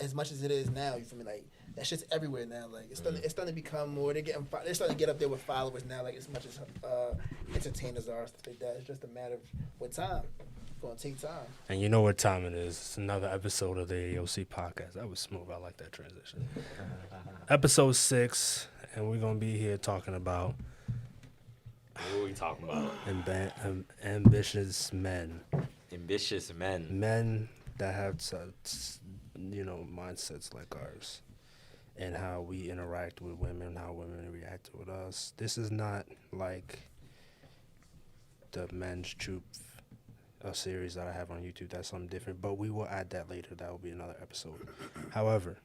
as much as it is now. You feel me? Like that shit's everywhere now. Like it's starting to become more. They're starting to get up there with followers now. Like as much as entertainers are, stuff like that. It's just a matter of what time. It's gonna take time. And you know what time it is. It's another episode of the AOC podcast. That was smooth. I like that transition. Episode 6, and we're gonna be here talking about. What are we talking about? Ambitious men. Ambitious men. Men that have, mindsets like ours. And how we interact with women, how women react with us. This is not like the Men's Troop, a series that I have on YouTube. That's something different. But we will add that later. That will be another episode. However,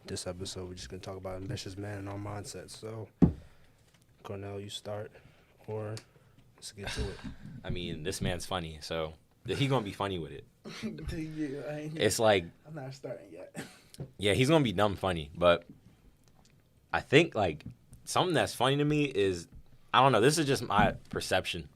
this episode, we're just going to talk about ambitious men and our mindsets. So, Cornell, you start. Or let's get to it. I mean, this man's funny, so he gonna be funny with it. Yeah, It's like I'm not starting yet. Yeah, he's gonna be dumb funny, but I think like something that's funny to me is I don't know. This is just my perception.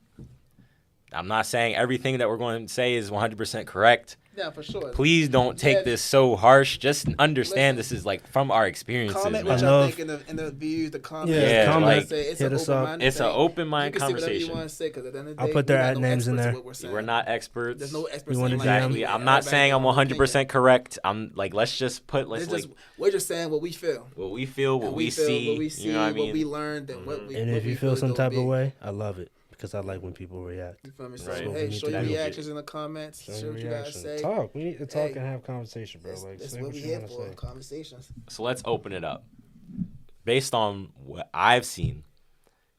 I'm not saying everything that we're going to say is 100% correct. Yeah, for sure. Please don't take this so harsh. Just understand this is like from our experiences. Comment man. what y'all think in the views, the comments. Yeah, comment. Like, it's hit an us open up. mind. It's an open mind conversation. You want to say, 'cause at the end of the I'll day, put their we're not ad names in there. We're not experts. There's no experts. You wanna saying, DM? Exactly. I'm not saying I'm 100% correct. I'm like, let's just put we're just saying what we feel. What we feel, what we see, you know what I mean? What we learned, and what we. And if you feel some type of way, I love it. Because I like when people react. You feel me? So, Right. hey, show your reactions in the comments. Show what you guys say. Talk. We need to talk and have conversation, bro. Like, that's say what we you here wanna for. say. Conversations. So let's open it up. Based on what I've seen,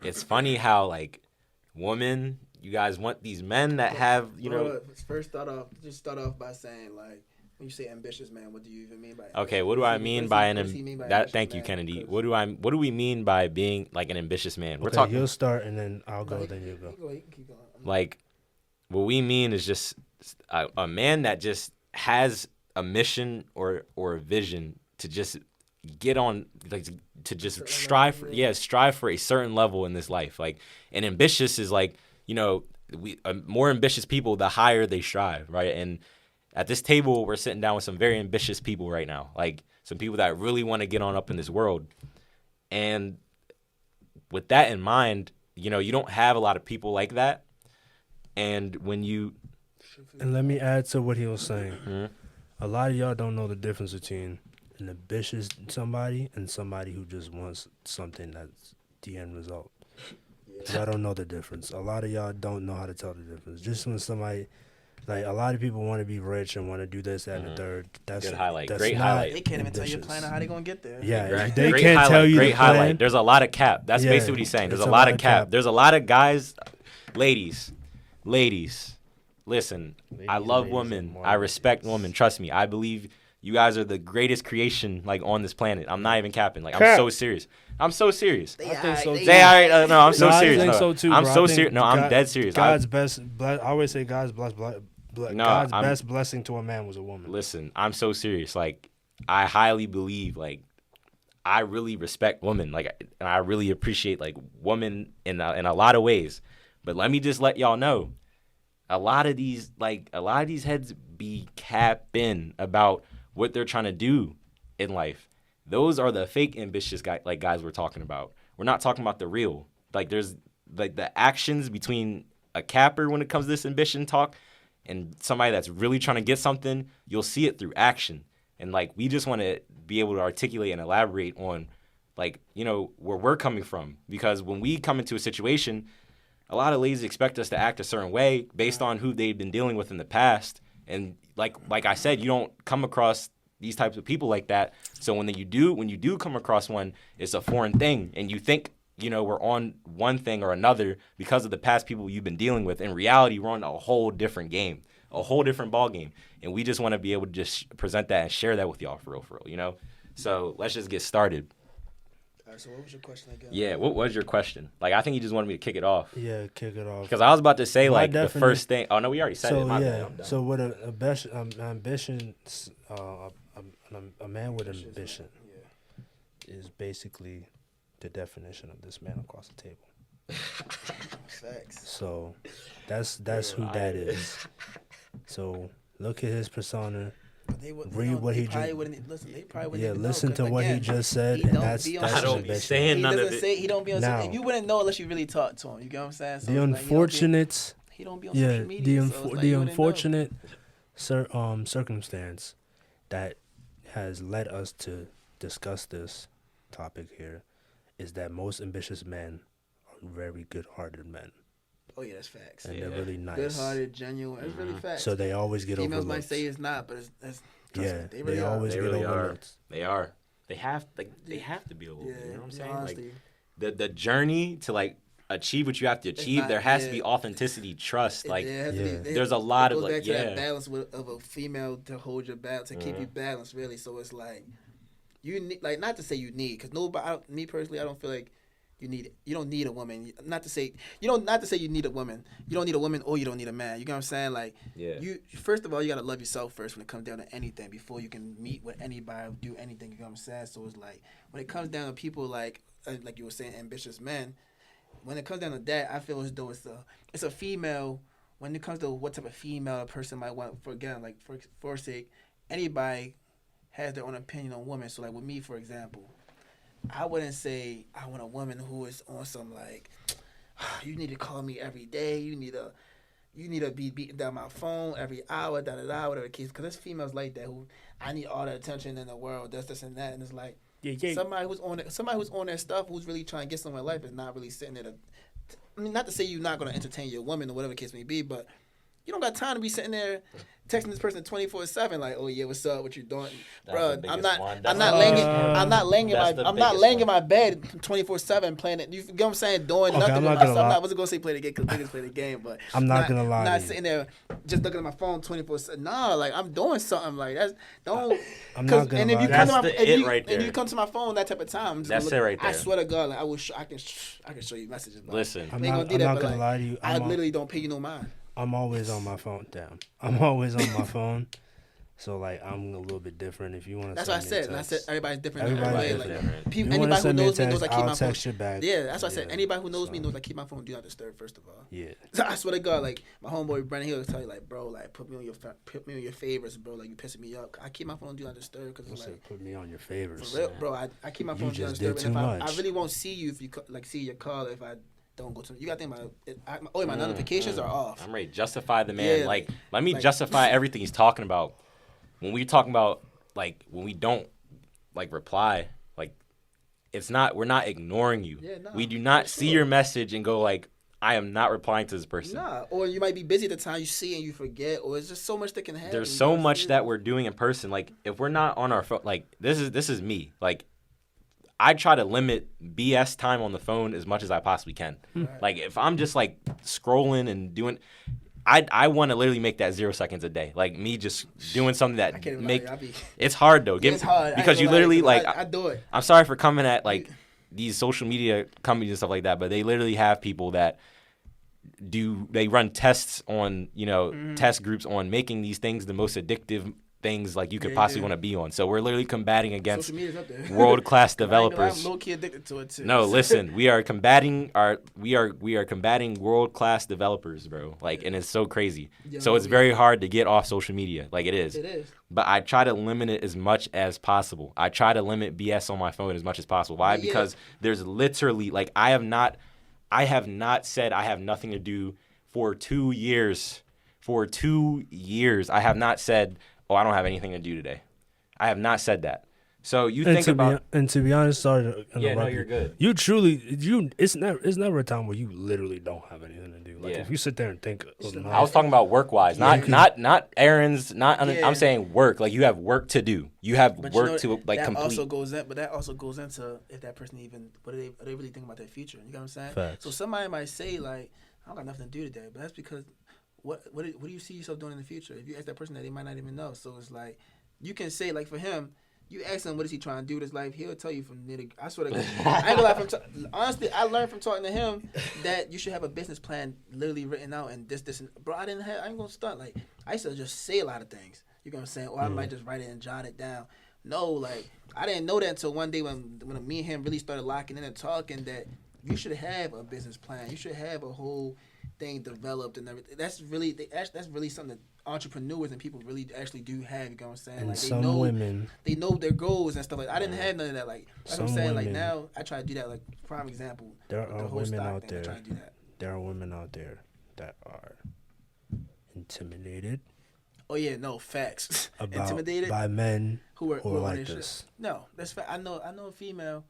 it's funny how like women, you guys want these men that have, First start off by saying like, when you say ambitious man, what do you even mean by? Okay, what do I mean by that? Thank you, Kennedy. What do we mean by being like an ambitious man? We're talking. You'll start and then I'll go. Then you go. Keep going. Like, what we mean is just a man that just has a mission or a vision to just get on, like to just strive for a certain level in this life. Like, and ambitious is like, more ambitious people, the higher they strive, right? And at this table, we're sitting down with some very ambitious people right now, like some people that really want to get on up in this world. And with that in mind, you don't have a lot of people like that. And when you... And let me add to what he was saying. A lot of y'all don't know the difference between an ambitious somebody and somebody who just wants something that's the end result. Y'all don't know the difference. A lot of y'all don't know how to tell the difference. Just when somebody... Like, a lot of people want to be rich and want to do this, that, and the third. That's good highlight. That's great highlight. They can't even tell you a plan on how they're going to get there. Yeah, right. They great can't highlight, tell you great the plan. highlight. There's a lot of cap. That's basically what he's saying. There's a lot of cap. There's a lot of guys, ladies, listen, I love women. I respect women. Trust me. I believe you guys are the greatest creation, like, on this planet. I'm not even capping. Like, I'm so serious. I'm so serious. I think so too. No, I'm so serious. I think so too, I'm bro. so serious. No, I'm dead serious. God's I always say God's best blessing to a man was a woman. Listen, I'm so serious. Like, I highly believe, like, I really respect women. Like, and I really appreciate, like, women in a lot of ways. But let me just let y'all know, a lot of these heads be capping about what they're trying to do in life. Those are the fake ambitious guys we're talking about. We're not talking about the real. Like, there's like the actions between a capper when it comes to this ambition talk and somebody that's really trying to get something. You'll see it through action. And like, we just want to be able to articulate and elaborate on, like, where we're coming from. Because when we come into a situation, a lot of ladies expect us to act a certain way based on who they've been dealing with in the past. And like I said, you don't come across these types of people like that. So when you do come across one, it's a foreign thing. And you think, we're on one thing or another because of the past people you've been dealing with. In reality, we're on a whole different game, a whole different ball game. And we just want to be able to just present that and share that with y'all for real. So let's just get started. All right, so what was your question again? Yeah, what was your question? Like, I think you just wanted me to kick it off. Yeah, kick it off. Because I was about to say, like, the first thing. Oh, no, we already said it. My bad. I'm done. So what ambition, a man with ambition is basically the definition of this man across the table. Facts. So that's who that is. So look at his persona. They would, read what he probably just. wouldn't listen. They probably wouldn't Yeah, even listen know, to what he again, just said, he and don't that's be on that's I don't the be best. saying He none of doesn't it. say he don't be on. Now- And you wouldn't know unless you really talk to him. You get what I'm saying? So The it's like, unfortunate, he don't be on yeah, social media. So it's like you wouldn't know. unfortunate circumstance that has led us to discuss this topic here is that most ambitious men are very good-hearted men, Oh yeah, that's facts. and Yeah. they're really nice. Good-hearted, genuine. It's really facts. So they always get Females overlooked. might say it's not, but it's trust Yeah, me, they really are. always They get really are. overlooked. They are. They have to be a little Yeah, bit. You know what I'm yeah, saying? honestly. Like the journey to like achieve what you have to achieve, not- there has to yeah. be authenticity, trust. Like It has to yeah. be, there's a lot it of goes like back to that yeah. balance of a female to hold your balance, to keep you balanced, really. So it's like you need, like, not to say you need, because me personally, I don't feel like you don't need a woman. Not to say you need a woman. You don't need a woman or you don't need a man. You know what I'm saying? Like, Yeah. you first of all, you gotta love yourself first when it comes down to anything before you can meet with anybody or do anything. You know what I'm saying? So it's like when it comes down to people like you were saying, ambitious men. When it comes down to that, I feel as though it's a female. When it comes to what type of female a person might want, for sake, anybody has their own opinion on women. So like with me, for example, I wouldn't say I want a woman who is on some like, you need to call me every day. You need to be beating down my phone every hour, whatever the case. Because there's females like that who I need all the attention in the world. That's this and that, and it's like somebody who's on their stuff, who's really trying to get somewhere in life, is not really sitting there. I mean, not to say you're not going to entertain your woman or whatever the case may be, but you don't got time to be sitting there texting this person 24/7 like, oh yeah, what's up, what you doing, bro? I'm not laying in my bed 24/7 playing it. You get what I'm saying? Doing nothing. I'm with not myself. gonna lie. I wasn't gonna say play the game because niggas play the game, but I'm not gonna lie to Not you. sitting there just looking at my phone 24/7. Nah, like I'm doing something like that's don't. I'm not gonna And if lie you to come That's to my the it right and you there. come to my phone that type of time, I'm just That's gonna it look- right I there. swear to God, like I can show you messages. Like, Listen. I I'm ain't not, gonna do I'm that, not but gonna like, lie to you. I literally don't pay you no mind. I'm always on my phone. Damn. I'm always on my phone. So like I'm a little bit different. If you want to, That's what I said. And I said everybody's different. Everybody's Everybody, different. like, people, You wanna anybody who send me a knows me knows text, I keep I'll my phone. text you back. Yeah, that's what I said. Yeah, Anybody who knows so- me knows I keep my phone do not disturb. First of all, Yeah. so I swear to God, like my homeboy Brennan, he'll tell you like, bro, like put me on your favorites, bro. Like you pissing me up. I keep my phone on do not disturb because it's What's like. up? Put me on your favorites. For real, bro, I keep my phone on do not just did disturb. And too if I much. really won't see you if you see your call if I don't go to. You got to think about it. My notifications are off. I'm ready to justify the man. Yeah, like, let me like- justify everything he's talking about. When we're talking about, like, when we don't, like, reply, like, we're not ignoring you. Yeah, nah, we do not for see sure. your message and go, like, I am not replying to this person. Nah, or you might be busy at the time you see and you forget, or it's just so much that can happen. There's You so gotta much see it. that we're doing in person. Like, if we're not on our phone, like, this is me. Like, I try to limit BS time on the phone as much as I possibly can. Right. Like, if I'm just, like, scrolling and doing... I want to literally make that 0 seconds a day. Like, me just doing something I that can't even make... lie to you. It's hard, though. It's hard. I ain't Because you gonna lie, literally, 'cause like... I do it. I'm sorry for coming at, like, these social media companies and stuff like that, but they literally have people that they run tests on, test groups on making these things the most addictive things, like, you could Yeah, possibly yeah. want to be on. So we're literally combating against Social media's up there. world-class I ain't gonna lie, developers. I'm low-key addicted to it too. No, listen, we are combating world-class developers, bro. Like, and it's so crazy. Yo, So it's yeah. very hard to get off social media. Like, it is. It is. But I try to limit it as much as possible. I try to limit BS on my phone as much as possible. Why? Yeah. Because there's literally, like, I have not said I have nothing to do for 2 years. For 2 years, I have not said, oh, I don't have anything to do today. I have not said that. So you think about... To be honest, sorry to interrupt Yeah, no, you. you're good. You truly, it's never a time where you literally don't have anything to do. Like Yeah. if you sit there and think, I was talking about work-wise, not errands, Yeah. I'm saying work. Like, you have work to do. You have But work to, like, that complete. but that also goes into if that person even are they really thinking about their future? You know what I'm saying? Facts. So somebody might say like, I don't got nothing to do today, but that's because what do you see yourself doing in the future? If you ask that person that, they might not even know. So it's like you can say like for him. You ask him what is he trying to do with his life, he'll tell you from near the. I swear to God, I ain't gonna lie. Honestly, I learned from talking to him that you should have a business plan literally written out and this and bro. I ain't gonna stunt. Like I used to just say a lot of things. You know what I'm saying? Or I might just write it and jot it down. No, like I didn't know that until one day when me and him really started locking in and talking that you should have a business plan. You should have a whole thing developed and everything. That's really something that entrepreneurs and people really actually do have. You know what I'm saying? And Like some women, they know their goals and stuff like. I didn't have none of that. Like that's what I'm Some saying. Like women- now, I try to do that. Like prime example. there with the are whole women stock out thing, I try there. to do that. There are women out there that are intimidated Oh yeah, no facts. about Intimidated by men who are like on their this. shit. No, that's fact. I know a female.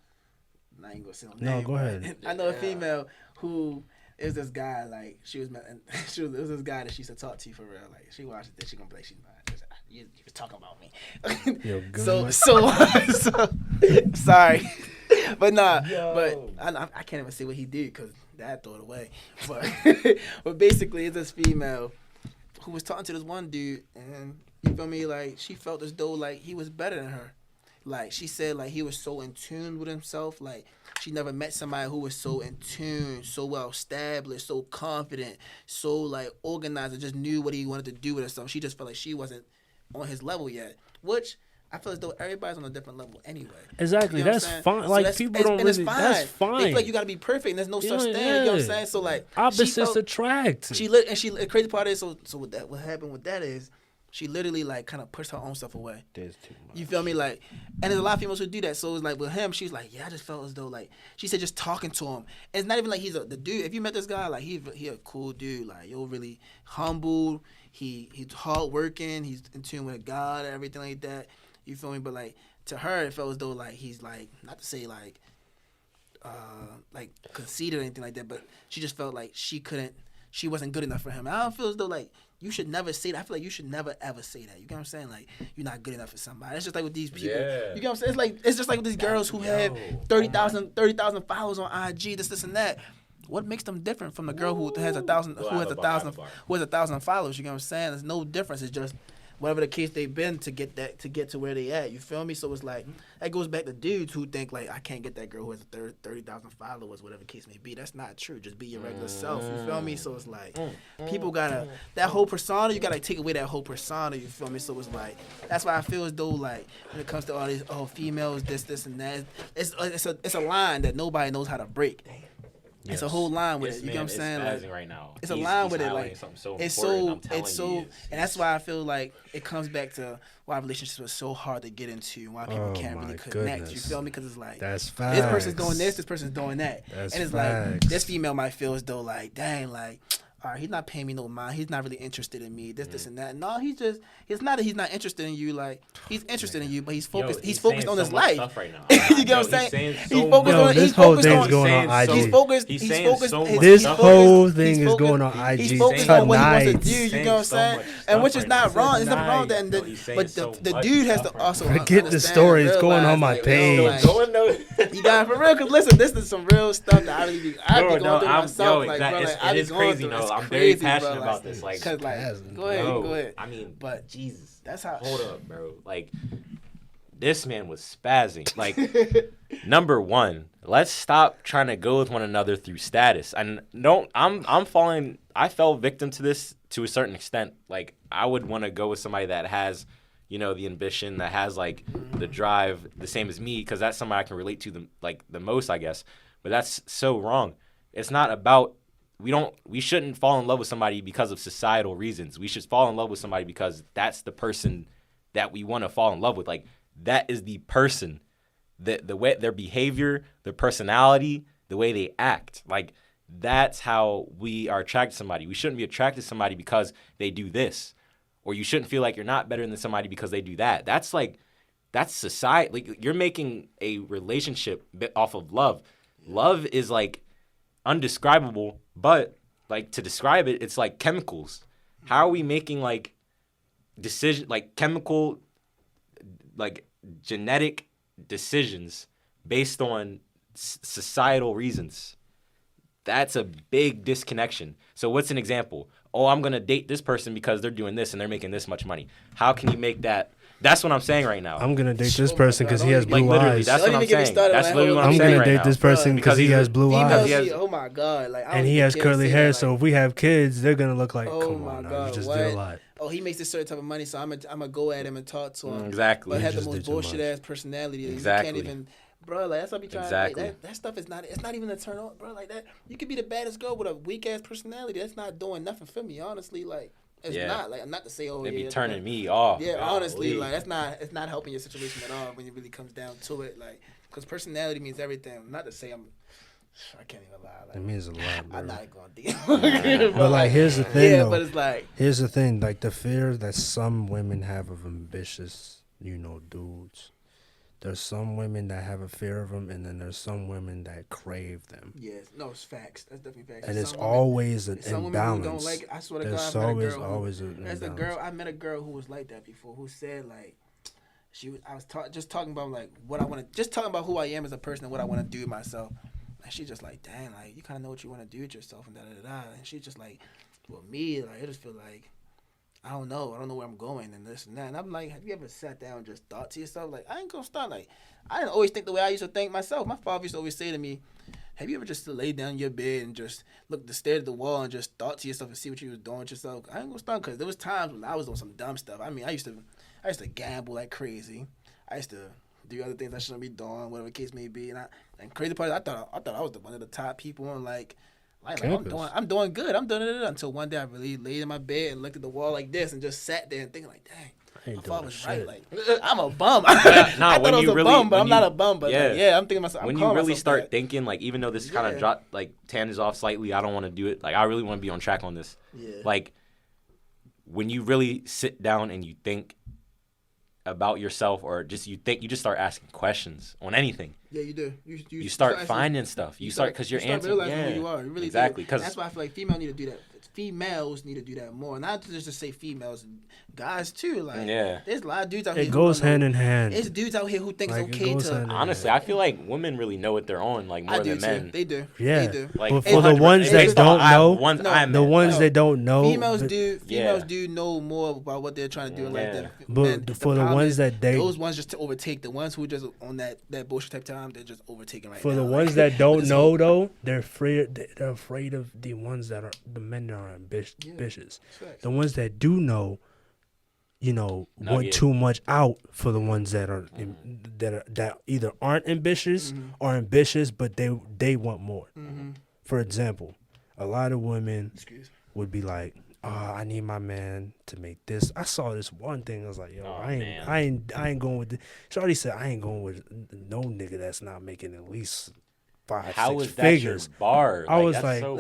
I ain't gonna say no No, name, go but ahead. I know a female who is this guy. Like it was this guy that she used to talk to for real. Like she watched it, she gonna be like, you was talking about me. Yo, so sorry, but nah. But I can't even say what he did because Dad threw it away. But basically, it's this female who was talking to this one dude, and you feel me? Like she felt as though like he was better than her. Like she said, like he was so in tune with himself. Like she never met somebody who was so in tune, so well established, so confident, so like organized, and just knew what he wanted to do with herself. She just felt like she wasn't on his level yet, which I feel as though everybody's on a different level anyway. Exactly, You know what that's I'm saying? fine. So Like that's- people don't and it's really. fine. That's They fine. feel like you gotta be perfect, and there's no such thing. You know what I'm saying? So like Opposites attract. the crazy part is so what happened with that is she literally like kind of pushed her own stuff away. There's too much. You feel me? Like, and there's a lot of females who do that. So it's like with him, she was like, yeah, I just felt as though like she said just talking to him. And it's not even like he's the dude. If you met this guy, like he a cool dude. Like you're really humble. He's hardworking. He's in tune with God and everything like that. You feel me? But like to her, it felt as though like he's like not to say like conceited or anything like that, but she just felt like she wasn't good enough for him. And I don't feel as though like you should never say that. I feel like you should never ever say that. You get what I'm saying? Like you're not good enough for somebody. It's just like with these people. Yeah. You get what I'm saying? It's just like with these girls who have 30,000 followers on IG, this and that. What makes them different from the girl who has 1,000 who has 1,000 followers? You get what I'm saying? There's no difference. It's just whatever the case they've been to get to where they at. You feel me? So it's like that goes back to dudes who think like I can't get that girl who has 30,000 followers, whatever the case may be. That's not true. Just be your regular self. You feel me? So it's like people gotta that whole persona. You gotta take away that whole persona. You feel me? So it's like that's why I feel as though like when it comes to all these females this and that, it's a line that nobody knows how to break. Yes. It's a whole line with it. You get what I'm saying? Like, right now. It's a line with it. Like and that's why I feel like it comes back to why relationships are so hard to get into and why people can't really connect. Goodness. You feel me? Because it's like That's facts. this person's doing this person's doing that, That's and it's facts. like this female might feel as though like dang like. All right, he's not paying me no mind. He's not really interested in me. This and that. No, it's not that he's not interested in you. Like he's interested in you, but he's focused. He's focused on his life. Right now. You get what I'm saying? He's focused on. This whole thing's going on IG. He's focused. He's He's saying focused. so much This stuff. whole thing is going on IG He's focused on what he wants to tonight. do. You know what I'm saying? And which is not wrong. It's not wrong. But the dude has to also Forget the story. It's going on my page. You got it for real. Cause listen, this is some real stuff that I really be going through myself. Like, bro, like I be going through. I'm very passionate about this. Like, cause like, go ahead. I mean, but Jesus, that's how. Hold up, bro. Like, this man was spazzing. Like, number one, let's stop trying to go with one another through status. And I'm falling. I fell victim to this to a certain extent. Like, I would want to go with somebody that has, the ambition, that has like the drive, the same as me, because that's somebody I can relate to the most, I guess. But that's so wrong. It's not about. We shouldn't fall in love with somebody because of societal reasons. We should fall in love with somebody because that's the person that we want to fall in love with. Like, that is the person, the way their behavior, their personality, the way they act. Like, that's how we are attracted to somebody. We shouldn't be attracted to somebody because they do this, or you shouldn't feel like you're not better than somebody because they do that. That's society. Like, you're making a relationship off of love. Love is like undescribable, but like to describe it, it's like chemicals. How are we making like chemical, like genetic decisions based on societal reasons? That's a big disconnection. So what's an example? Oh, I'm going to date this person because they're doing this and they're making this much money. How can you make that? That's what I'm saying right now. I'm going to date this person because he has blue literally, eyes. that's what I'm saying. That's literally what I'm saying right now. I'm going to date this person because he has blue eyes. Oh my God. Like, and he has curly hair, so if we have kids, they're going to look like, come on, God, you just did a lot. Oh, he makes this certain type of money, so I'm gonna go at him and talk to him. Exactly. But have the most bullshit ass personality. Exactly. You can't even, bro. Like that's what I be trying. Exactly. Like, that stuff is not. It's not even a turn on, bro. Like that, you could be the baddest girl with a weak ass personality. That's not doing nothing for me, honestly. Like It's not like I'm not to say They be turning me off. Yeah, honestly, like it's not helping your situation at all when it really comes down to it. Like, because personality means everything. Not to say I can't even lie. Like, it means a lot, bro. I'm not going to But like, here's the thing, though. but it's like, here's the thing, like the fear that some women have of ambitious, dudes. There's some women that have a fear of them, and then there's some women that crave them. yes, no, it's facts. That's definitely facts. And it's women, always an some imbalance. women who don't like it. I swear to There's God, always an as a imbalance. girl, I met a girl who was like that before, who said like, I was just talking about like what I want to, just talking about who I am as a person and what I want to do myself. And she just like, dang, like you kind of know what you want to do with yourself and da da da. And she just like, well, me, like I just feel like, I don't know where I'm going and this and that. And I'm like, have you ever sat down and just thought to yourself, like, I ain't gonna start, like, I didn't always think the way I used to think myself. My father used to always say to me, have you ever just laid down in your bed and just stare at the wall and just thought to yourself and see what you was doing with yourself? I ain't gonna start, because there was times when I was doing some dumb stuff. I mean, I used to gamble like crazy. I used to do other things I shouldn't be doing, whatever the case may be. And crazy part is I thought I was one of the top people and like I'm doing good. I'm doing it until one day I really laid in my bed and looked at the wall like this and just sat there and thinking like, dang, my father was right. Like, I'm a bum. I thought I was a bum, but I'm not a bum. But I'm thinking myself. When you really start thinking, like, even though this kind of drop, like, tangents off slightly, I don't want to do it. Like, I really want to be on track on this. Yeah. Like, when you really sit down and you think about yourself, or just you just start asking questions on anything. Yeah, you do. You start finding stuff. You start because you're answering. Realizing who you are. You really exactly. do. That's why I feel like females need to do that. Females need to do that more. Not just to say females, guys too. Like, there's a lot of dudes out here. It goes hand in hand. There's dudes out here who think it's okay to. Honestly, I feel like women really know what they're on, like more than men. They do. Yeah. They do. Like, but for the ones that don't know, the ones that don't know, females do know more about what they're trying to do in life than men. But for the ones that those ones just to overtake, the ones who just on that bullshit type time, they're just overtaking right now. For the ones that don't know though, they're afraid of the ones that are the men that are ambitious. The ones that do know, want too much out for the ones that are that either aren't ambitious or ambitious, but they want more. For example, a lot of women would be like, I need my man to make this. I saw this one thing. I was like, yo, I ain't going with this. Shorty said, I ain't going with no nigga that's not making at least 5-6 figures. Your bar? I was like, so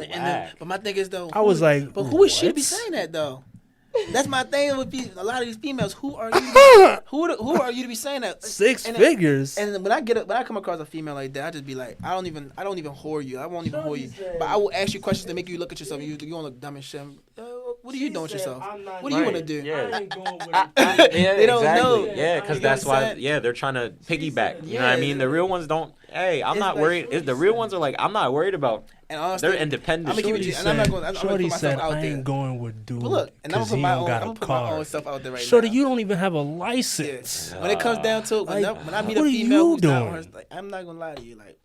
but my thing is though, I was like, but who is she to be saying that though? That's my thing with a lot of these females. Who are you? Who are you to be saying that? 6 figures. And when I come across a female like that, I just be like, I don't even whore you. I won't even whore you. But I will ask you questions to make you look at yourself. You don't look dumb and shit. What are you doing with yourself? What do you want to do? Yeah. I ain't going with they don't know. Yeah, because that's why. Yeah, they're trying to piggyback. You know what I mean? The real ones don't. Hey, I'm not worried. The real ones are like, I'm not worried about. And honestly, they're independent. I'm gonna keep it. And I'm not going. I'm gonna put myself out I there. ain't going with dude. But look, and I'm gonna put my own. I'm gonna put my own stuff out there right now. Shorty, you don't even have a license. Yeah. When it comes down to it, when I meet a what are female you who's not doing? her, like, I'm not gonna lie to you. Like,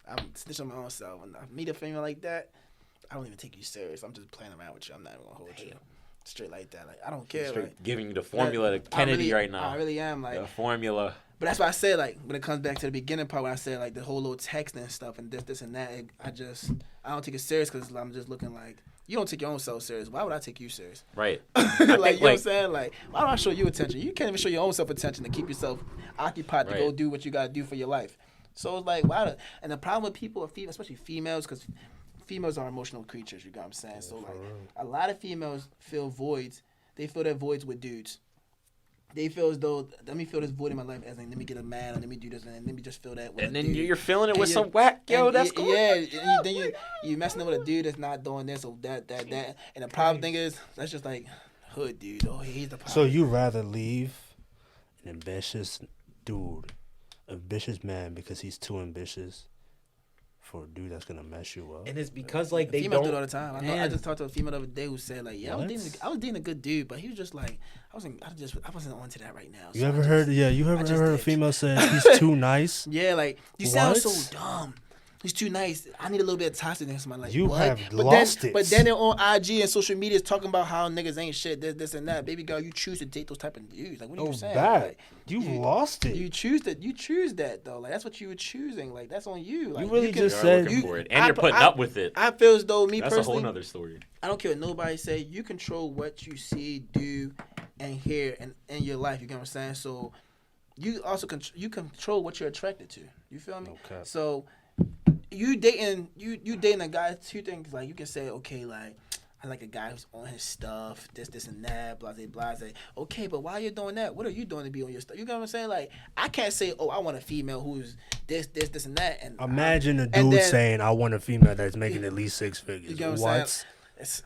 I'm snitching on my own self. When I meet a female like that, I don't even take you serious. I'm just playing around with you. I'm not even gonna hold you. Straight like that. Like, I don't care. Straight like, giving you the formula to Kennedy right now. I really am. Like, the formula. But that's why I said, like, when it comes back to the beginning part, when I said, like, the whole little texting and stuff and this and that, I don't take it serious because I'm just looking like, you don't take your own self serious. Why would I take you serious? Right. Like, you know what I'm saying? Like, why don't I show you attention? You can't even show your own self attention to keep yourself occupied to go do what you got to do for your life. So it's like, and the problem with people, especially females, because females are emotional creatures, you got what I'm saying? So, like, a lot of females feel voids. They fill their voids with dudes. They feel as though, let me fill this void in my life as in, let me get a man, and let me do this, and let me just fill that with and a then dude. You're filling it with some whack, that's cool. Yeah, and then you messing up with a dude that's not doing this or that. And the problem thing is, that's just like, hood dude. Oh, he's the problem. So you rather leave an ambitious man because he's too ambitious for a dude that's gonna mess you up? And it's because like they females don't do it all the time. I just talked to a female the other day who said like, I was dating a good dude, but he was just like, I wasn't onto that right now. You ever heard a female say he's too nice? Yeah, like you sound so dumb. He's too nice. I need a little bit of toxicness in my life. You what? have but lost then, it. But then they're on IG and social media is talking about how niggas ain't shit, this and that. Baby girl, you choose to date those type of dudes. Like, what are you saying? Bad. Like, You've lost it. You choose that though. Like, that's what you were choosing. Like, that's on you. Like, You really can, just You're said looking for it, and you're putting up with it. I feel as though me That's personally, a whole nother story. I don't care what nobody say. You control what you see, do, and hear in your life. You get what I'm saying? So you also you control what you're attracted to. You feel me? Okay. So you dating a guy. Two things, like, you can say, okay, like, I like a guy who's on his stuff, this and that, blase, blase. Okay, but why you doing that? What are you doing to be on your stuff? You get what I'm saying? Like, I can't say, oh, I want a female who's this, and that. And Imagine a dude saying, I want a female that's making at least 6 figures. You get what I'm saying?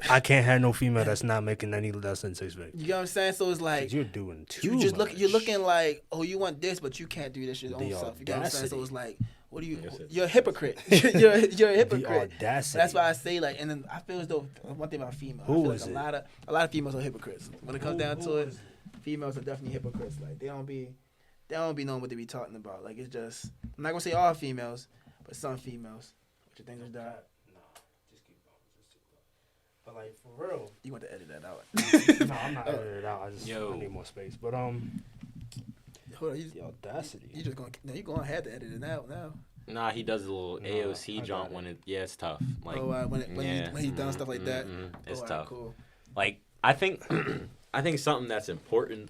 I can't have no female that's not making any less than 6 figures. You get what I'm saying? So it's like, you're doing too you just much. You're looking like, oh, you want this, but you can't do this your own self. You get what I'm saying? So it's like, what do you? You're a hypocrite. you're a hypocrite. The audacity. That's why I say, like, and then I feel as though one thing about females, I feel like a lot of females are hypocrites. When it comes down to it, females are definitely hypocrites. Like, they don't be knowing what they be talking about. Like, it's just, I'm not gonna say all females, but some females. What you think is that? No, just keep going. Just keep going. But like, for real, You want to edit that out? no, I'm not editing it out. I need more space. But Hold on, the audacity. you just gonna you gonna have to edit it out now. Nah, he does a little AOC jump when it's tough. Like, when he's done stuff like that, it's alright, tough. Cool. Like, I think something that's important,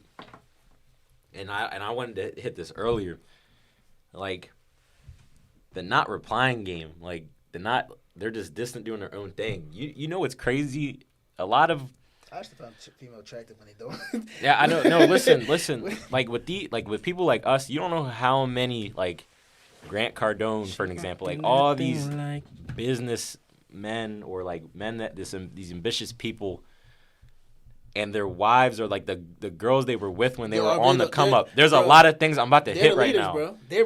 and I wanted to hit this earlier, like, the not replying game. Like, they're just distant doing their own thing. You know what's crazy? A lot of I actually found female attractive when they don't. yeah, I know. No, listen. Like, with people like us, you don't know how many, like, Grant Cardone, for an example, like, all these business men or, like, men that these ambitious people, and their wives are like the girls they were with when they were on the come up. There's a lot of things I'm about to hit right now. Bro. They're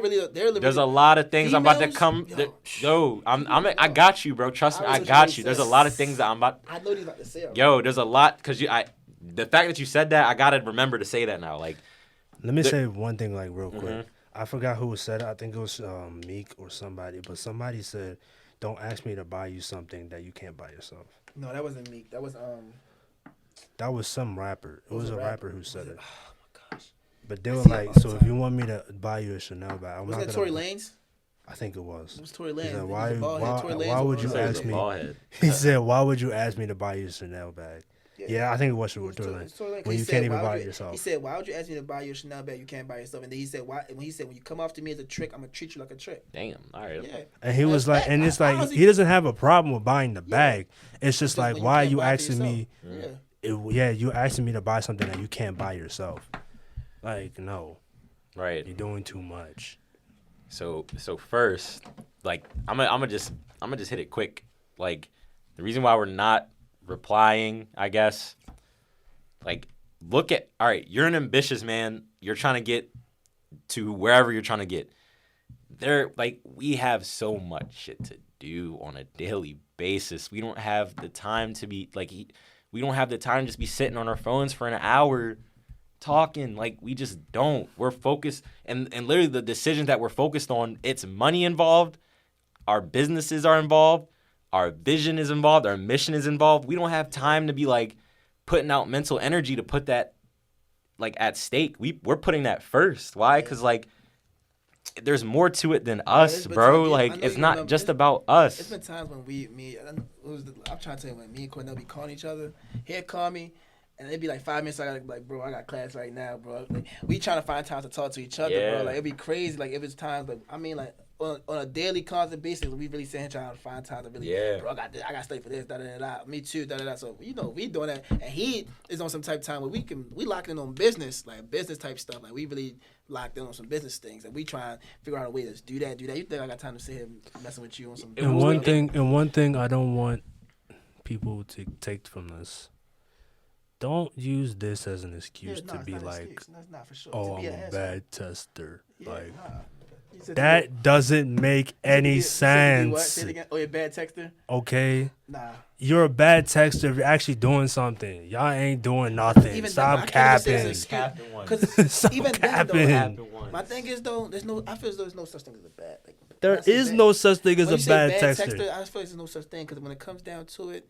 There's a lot of things I'm about to come. I got you, bro. Trust me, I got you. There's a lot of things that I'm about. I know what he's about to say. Yo, there's a lot because the fact that you said that, I gotta remember to say that now. Like, let me say one thing, like, real quick. I forgot who said it. I think it was Meek or somebody, but somebody said, "Don't ask me to buy you something that you can't buy yourself." No, that wasn't Meek. That was That was some rapper. It was a rapper who said it. Oh my gosh. But they were like, so if you want me to buy you a Chanel bag, I'm was not that gonna. Tory Lanez? I think it was. It was Tory He Lanez. said, Why why would you ask me? He said, why would you ask me to buy you a Chanel bag? Yeah, I think it was Tory Lanez. When you can't even buy it yourself. He said, why would you ask me to buy you a Chanel bag you can't buy yourself? And then he said, when you come off to me as a trick, I'm gonna treat you like a trick. damn. All right. Yeah. And he was like, and it's like, he doesn't have a problem with buying the bag. It's just like, why are you asking me? You asking me to buy something that you can't buy yourself. Like, no. Right. You're doing too much. So first, like, I'm gonna just hit it quick. Like, the reason why we're not replying, I guess, like, all right, you're an ambitious man. You're trying to get to wherever you're trying to get. We have so much shit to do on a daily basis. We don't have the time to be we don't have the time to just be sitting on our phones for an hour talking. Like, we just don't. We're focused, and literally the decisions that we're focused on, it's money involved, our businesses are involved, our vision is involved, our mission is involved. We don't have time to be, like, putting out mental energy to put that, like, at stake. We're putting that first. Why? Because, like, there's more to it than us, bro. Like, it's not just about us. It's been times when I'm trying to tell you, when me and Cornell be calling each other, he'd call me, and it'd be like 5 minutes. I gotta be like, bro, I got class right now, bro. Like, we trying to find time to talk to each other, bro. Like, it'd be crazy. Like, if it's times, like, I mean, like, on a daily, constant basis, we really sit here trying to find time to really, bro, I got to study for this, da da da. Me too, da da da. So, you know, we doing that, and he is on some type of time where we locked in on business, like business type stuff. Like, we really locked in on some business things, and we try and figure out a way to do that. You think I got time to sit here messing with you on some? And one thing I don't want people to take from this. Don't use this as an excuse to be like, oh, I'm a bad tester. Like, that doesn't make any sense. Say it again. Oh, you're a bad texter? Okay. Nah. You're a bad texter if you're actually doing something. Y'all ain't doing nothing. Stop capping. Because even capping. my thing is, though, I feel as though there's no such thing as a bad. Like, There is no such thing as a bad texter. I just feel like there's no such thing because when it comes down to it,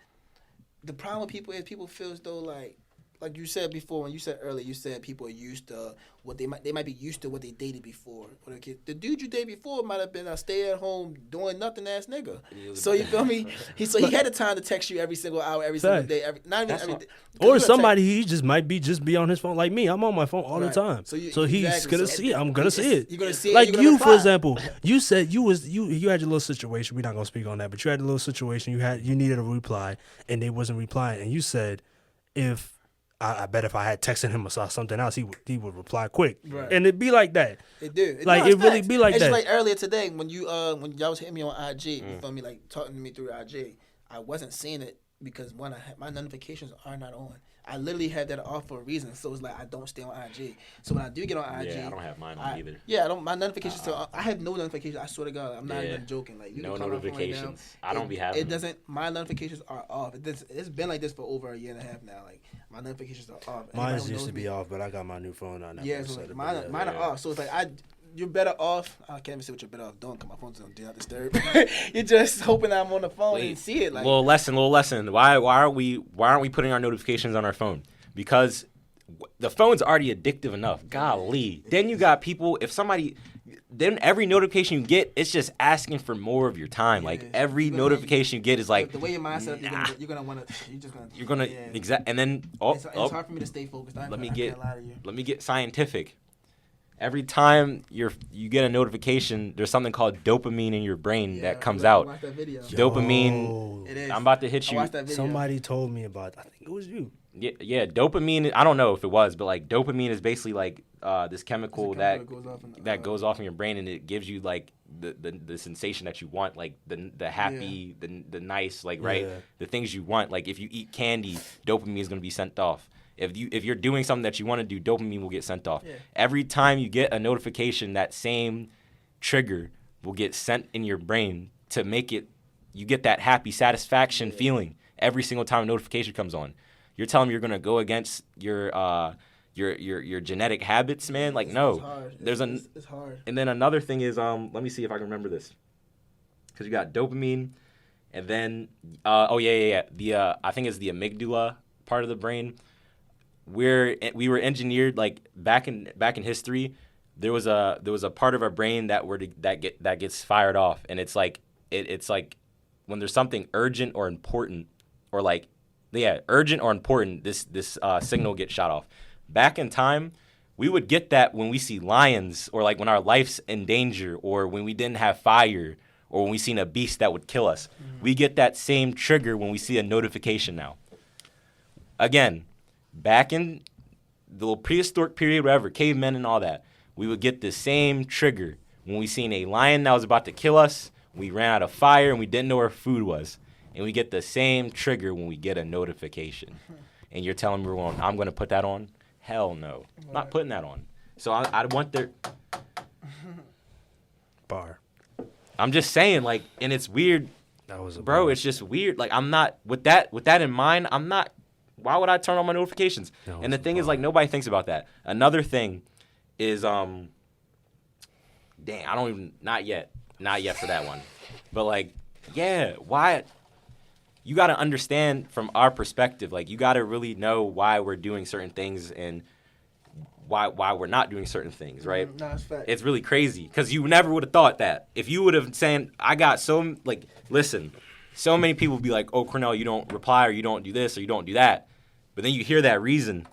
the problem with people is people feel as though like you said before, when you said earlier, you said people are used to what they might be used to what they dated before. Or the dude you dated before might have been a stay at home doing nothing ass nigga. So you feel me? He had the time to text you every single hour, every single day, not even every day. Or somebody he just might be on his phone like me. I'm on my phone all the time. So he's gonna see it. I'm gonna see it. You're gonna see it. Like you, for example, you said you had your little situation. We're not gonna speak on that, but you had a little situation. You needed a reply and they wasn't replying, and you said if. I bet if I had texted him or saw something else, he would reply quick, right. And it'd be like that. It do. It really be like it's that. Just like earlier today when y'all was hitting me on IG, you feel me, like talking to me through IG, I wasn't seeing it because one, my notifications are not on. I literally had that off for a reason, so it's like I don't stay on IG. So when I do get on IG, I don't have mine on either. Yeah, I don't. My notifications I have no notifications. I swear to God, I'm not even joking. Like you no can notifications. Right now, I don't be having. It doesn't. My notifications are off. It's been like this for over a year and a half now. Like my notifications are off. Mine used to be off, but I got my new phone on. Yeah, so like, mine are off. So it's like you're better off. I can't even say what you're better off doing because my phone's on Do Not Disturb. You're just hoping I'm on the phone and see it. Like little lesson. Why aren't we putting our notifications on our phone? Because the phone's already addictive enough. Golly. Then you got people, then every notification you get, it's just asking for more of your time. Like every notification you get is like the way your mindset you're gonna want to. You're gonna exact. And then it's hard for me to stay focused. Let me get scientific. Every time you get a notification, there's something called dopamine in your brain that comes out. Watch that video. Dopamine. It is. I'm about to hit you. I watched that video. Somebody told me about. I think it was you. Yeah, dopamine. I don't know if it was, but like dopamine is basically like this chemical that goes off in your brain, and it gives you like the sensation that you want, like the happy, the nice, like the things you want. Like if you eat candy, dopamine is gonna be sent off. If you're doing something that you want to do, dopamine will get sent off. Yeah. Every time you get a notification, that same trigger will get sent in your brain to make it. You get that happy satisfaction feeling every single time a notification comes on. You're telling me you're gonna go against your genetic habits, man? Like no, it's hard. And then another thing is let me see if I can remember this, because you got dopamine, and then the I think it's the amygdala part of the brain. We were engineered like back in history. There was a part of our brain that gets fired off, and it's like it's like when there's something urgent or important, or like. Yeah, urgent or important, this signal gets shot off. Back in time, we would get that when we see lions, or like when our life's in danger, or when we didn't have fire, or when we seen a beast that would kill us. Mm-hmm. We get that same trigger when we see a notification now. Again, back in the little prehistoric period, whatever, cavemen and all that, we would get the same trigger when we seen a lion that was about to kill us, we ran out of fire, and we didn't know where food was. And we get the same trigger when we get a notification. And you're telling me I'm going to put that on? Hell no. I'm not putting that on. So I want their... Bar. I'm just saying, like, and it's weird. That was bro, it's just weird. Like, I'm not... With that in mind, I'm not... Why would I turn on my notifications? And the thing is, like, nobody thinks about that. Another thing is... Dang, I don't even... Not yet for that one. But, like, yeah, why... You got to understand from our perspective, like you got to really know why we're doing certain things and why we're not doing certain things, right? No, it's fact. It's really crazy because you never would have thought that. If you would have said, listen, so many people would be like, oh, Cornell, you don't reply or you don't do this or you don't do that. But then you hear that reason.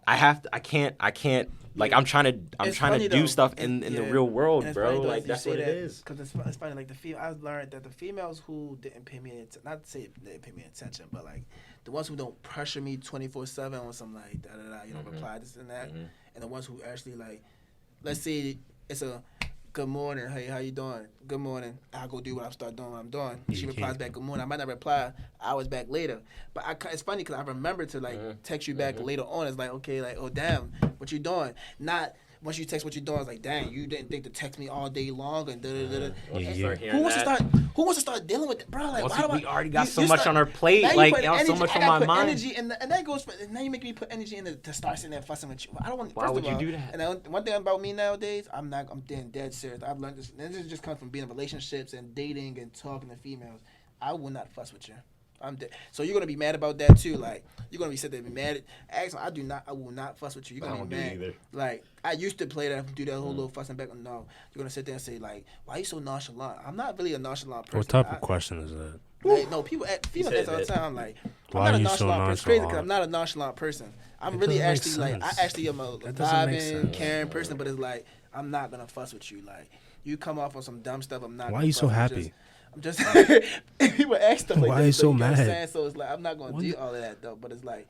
I can't. Like I'm trying to do stuff in the real world, bro. Like that's what it is. Because it's funny. Like I learned that the females who didn't pay me attention, not to say they didn't pay me attention, but like the ones who don't pressure me 24/7 on some like reply this and that, and the ones who actually like, let's say it's a good morning, hey, how you doing? Good morning. I'll go do what I start doing what I'm doing. She replies back, good morning. I might not reply hours back later. But it's funny because I remember to like text you back later on. It's like, okay, like, oh, damn, what you doing? Not once you text what you're doing, it's like, dang, you didn't think to text me all day long and da-da-da-da. Who Who wants to start dealing with it, bro? Like, we already got so much on our plate, like, so much on my mind. Energy and that goes for, now you make me put energy in to start sitting there fussing with you. I don't want. Why would you do that? And one thing about me nowadays, I'm dead serious. I've learned this, and this just comes from being in relationships and dating and talking to females. I will not fuss with you. I'm dead. So you're gonna be mad about that too. Like you're gonna be sitting there and be mad. I will not fuss with you. You're gonna be mad. Either. Like I used to play that, do that whole little fussing back. No, you're gonna sit there and say like, why are you so nonchalant? I'm not really a nonchalant person. What type of question is that? Like, no, females ask all the time. Like, why are you so nonchalant? It's crazy because I'm not a nonchalant person. I'm really actually like, I actually am a vibing, caring person. But it's like, I'm not gonna fuss with you. Like, you come off on some dumb stuff. I'm not. Why are you so happy? I'm just people ask stuff like why that. Are you so you know mad? What I'm saying? So it's like I'm not gonna do all of that though. But it's like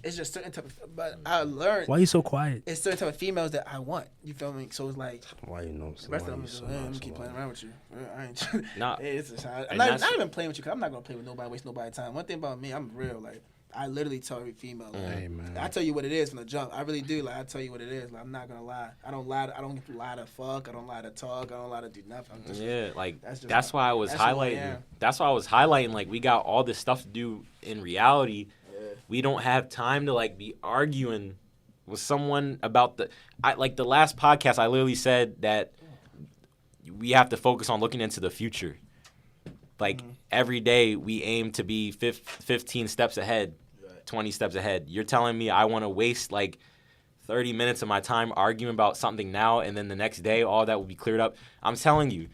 it's just certain type of. But I learned. Why are you so quiet? It's certain type of females that I want. You feel me? So it's like. Why you know? The rest of them is just, I'm gonna keep playing around with you. I ain't. Nah, it's just, I'm not even playing with you. Cause I'm not gonna play with nobody. Waste nobody's time. One thing about me, I'm real. Like I literally tell every female. Like, hey man. I tell you what it is from the jump. I really do. Like I tell you what it is. Like I'm not gonna lie. I don't lie. I don't lie to fuck. I don't lie to talk. I don't lie to do nothing. Like that's why I was highlighting. That's why I was highlighting. Like we got all this stuff to do in reality. Yeah. We don't have time to like be arguing with someone about the. Like the last podcast, I literally said that we have to focus on looking into the future. Like every day, we aim to be 15 steps ahead. 20 steps ahead. You're telling me I want to waste like 30 minutes of my time arguing about something now and then the next day all that will be cleared up. I'm telling you,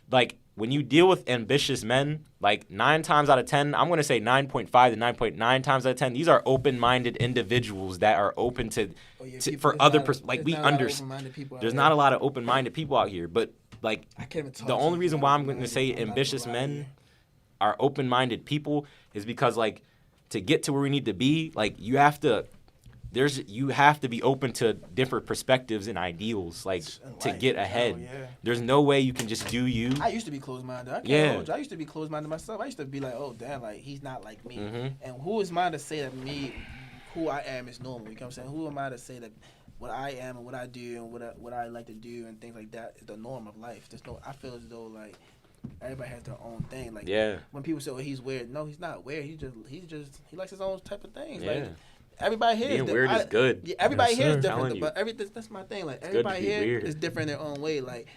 like when you deal with ambitious men, like 9 times out of 10, I'm going to say 9.5 to 9.9 times out of 10, these are open-minded individuals that are open to for other like we understand. There's not a lot of open-minded people out here, but like the only reason why I'm going to say ambitious men are open-minded people is because like to get to where we need to be, like you have to be open to different perspectives and ideals, like to get ahead. Yeah. There's no way you can just do you. I used to be closed-minded. I used to be closed-minded myself. I used to be like, oh damn, like he's not like me. Mm-hmm. And who is mine to say that who I am is normal? You know what I'm saying? Who am I to say that what I am and what I do and what I like to do and things like that is the norm of life? I feel as though like. Everybody has their own thing. Like when people say, "Oh, he's weird," no, he's not weird. He likes his own type of things. Yeah. Like everybody here being weird is good. Yeah, everybody here is different. But that's my thing. Like everybody here is different in their own way. Like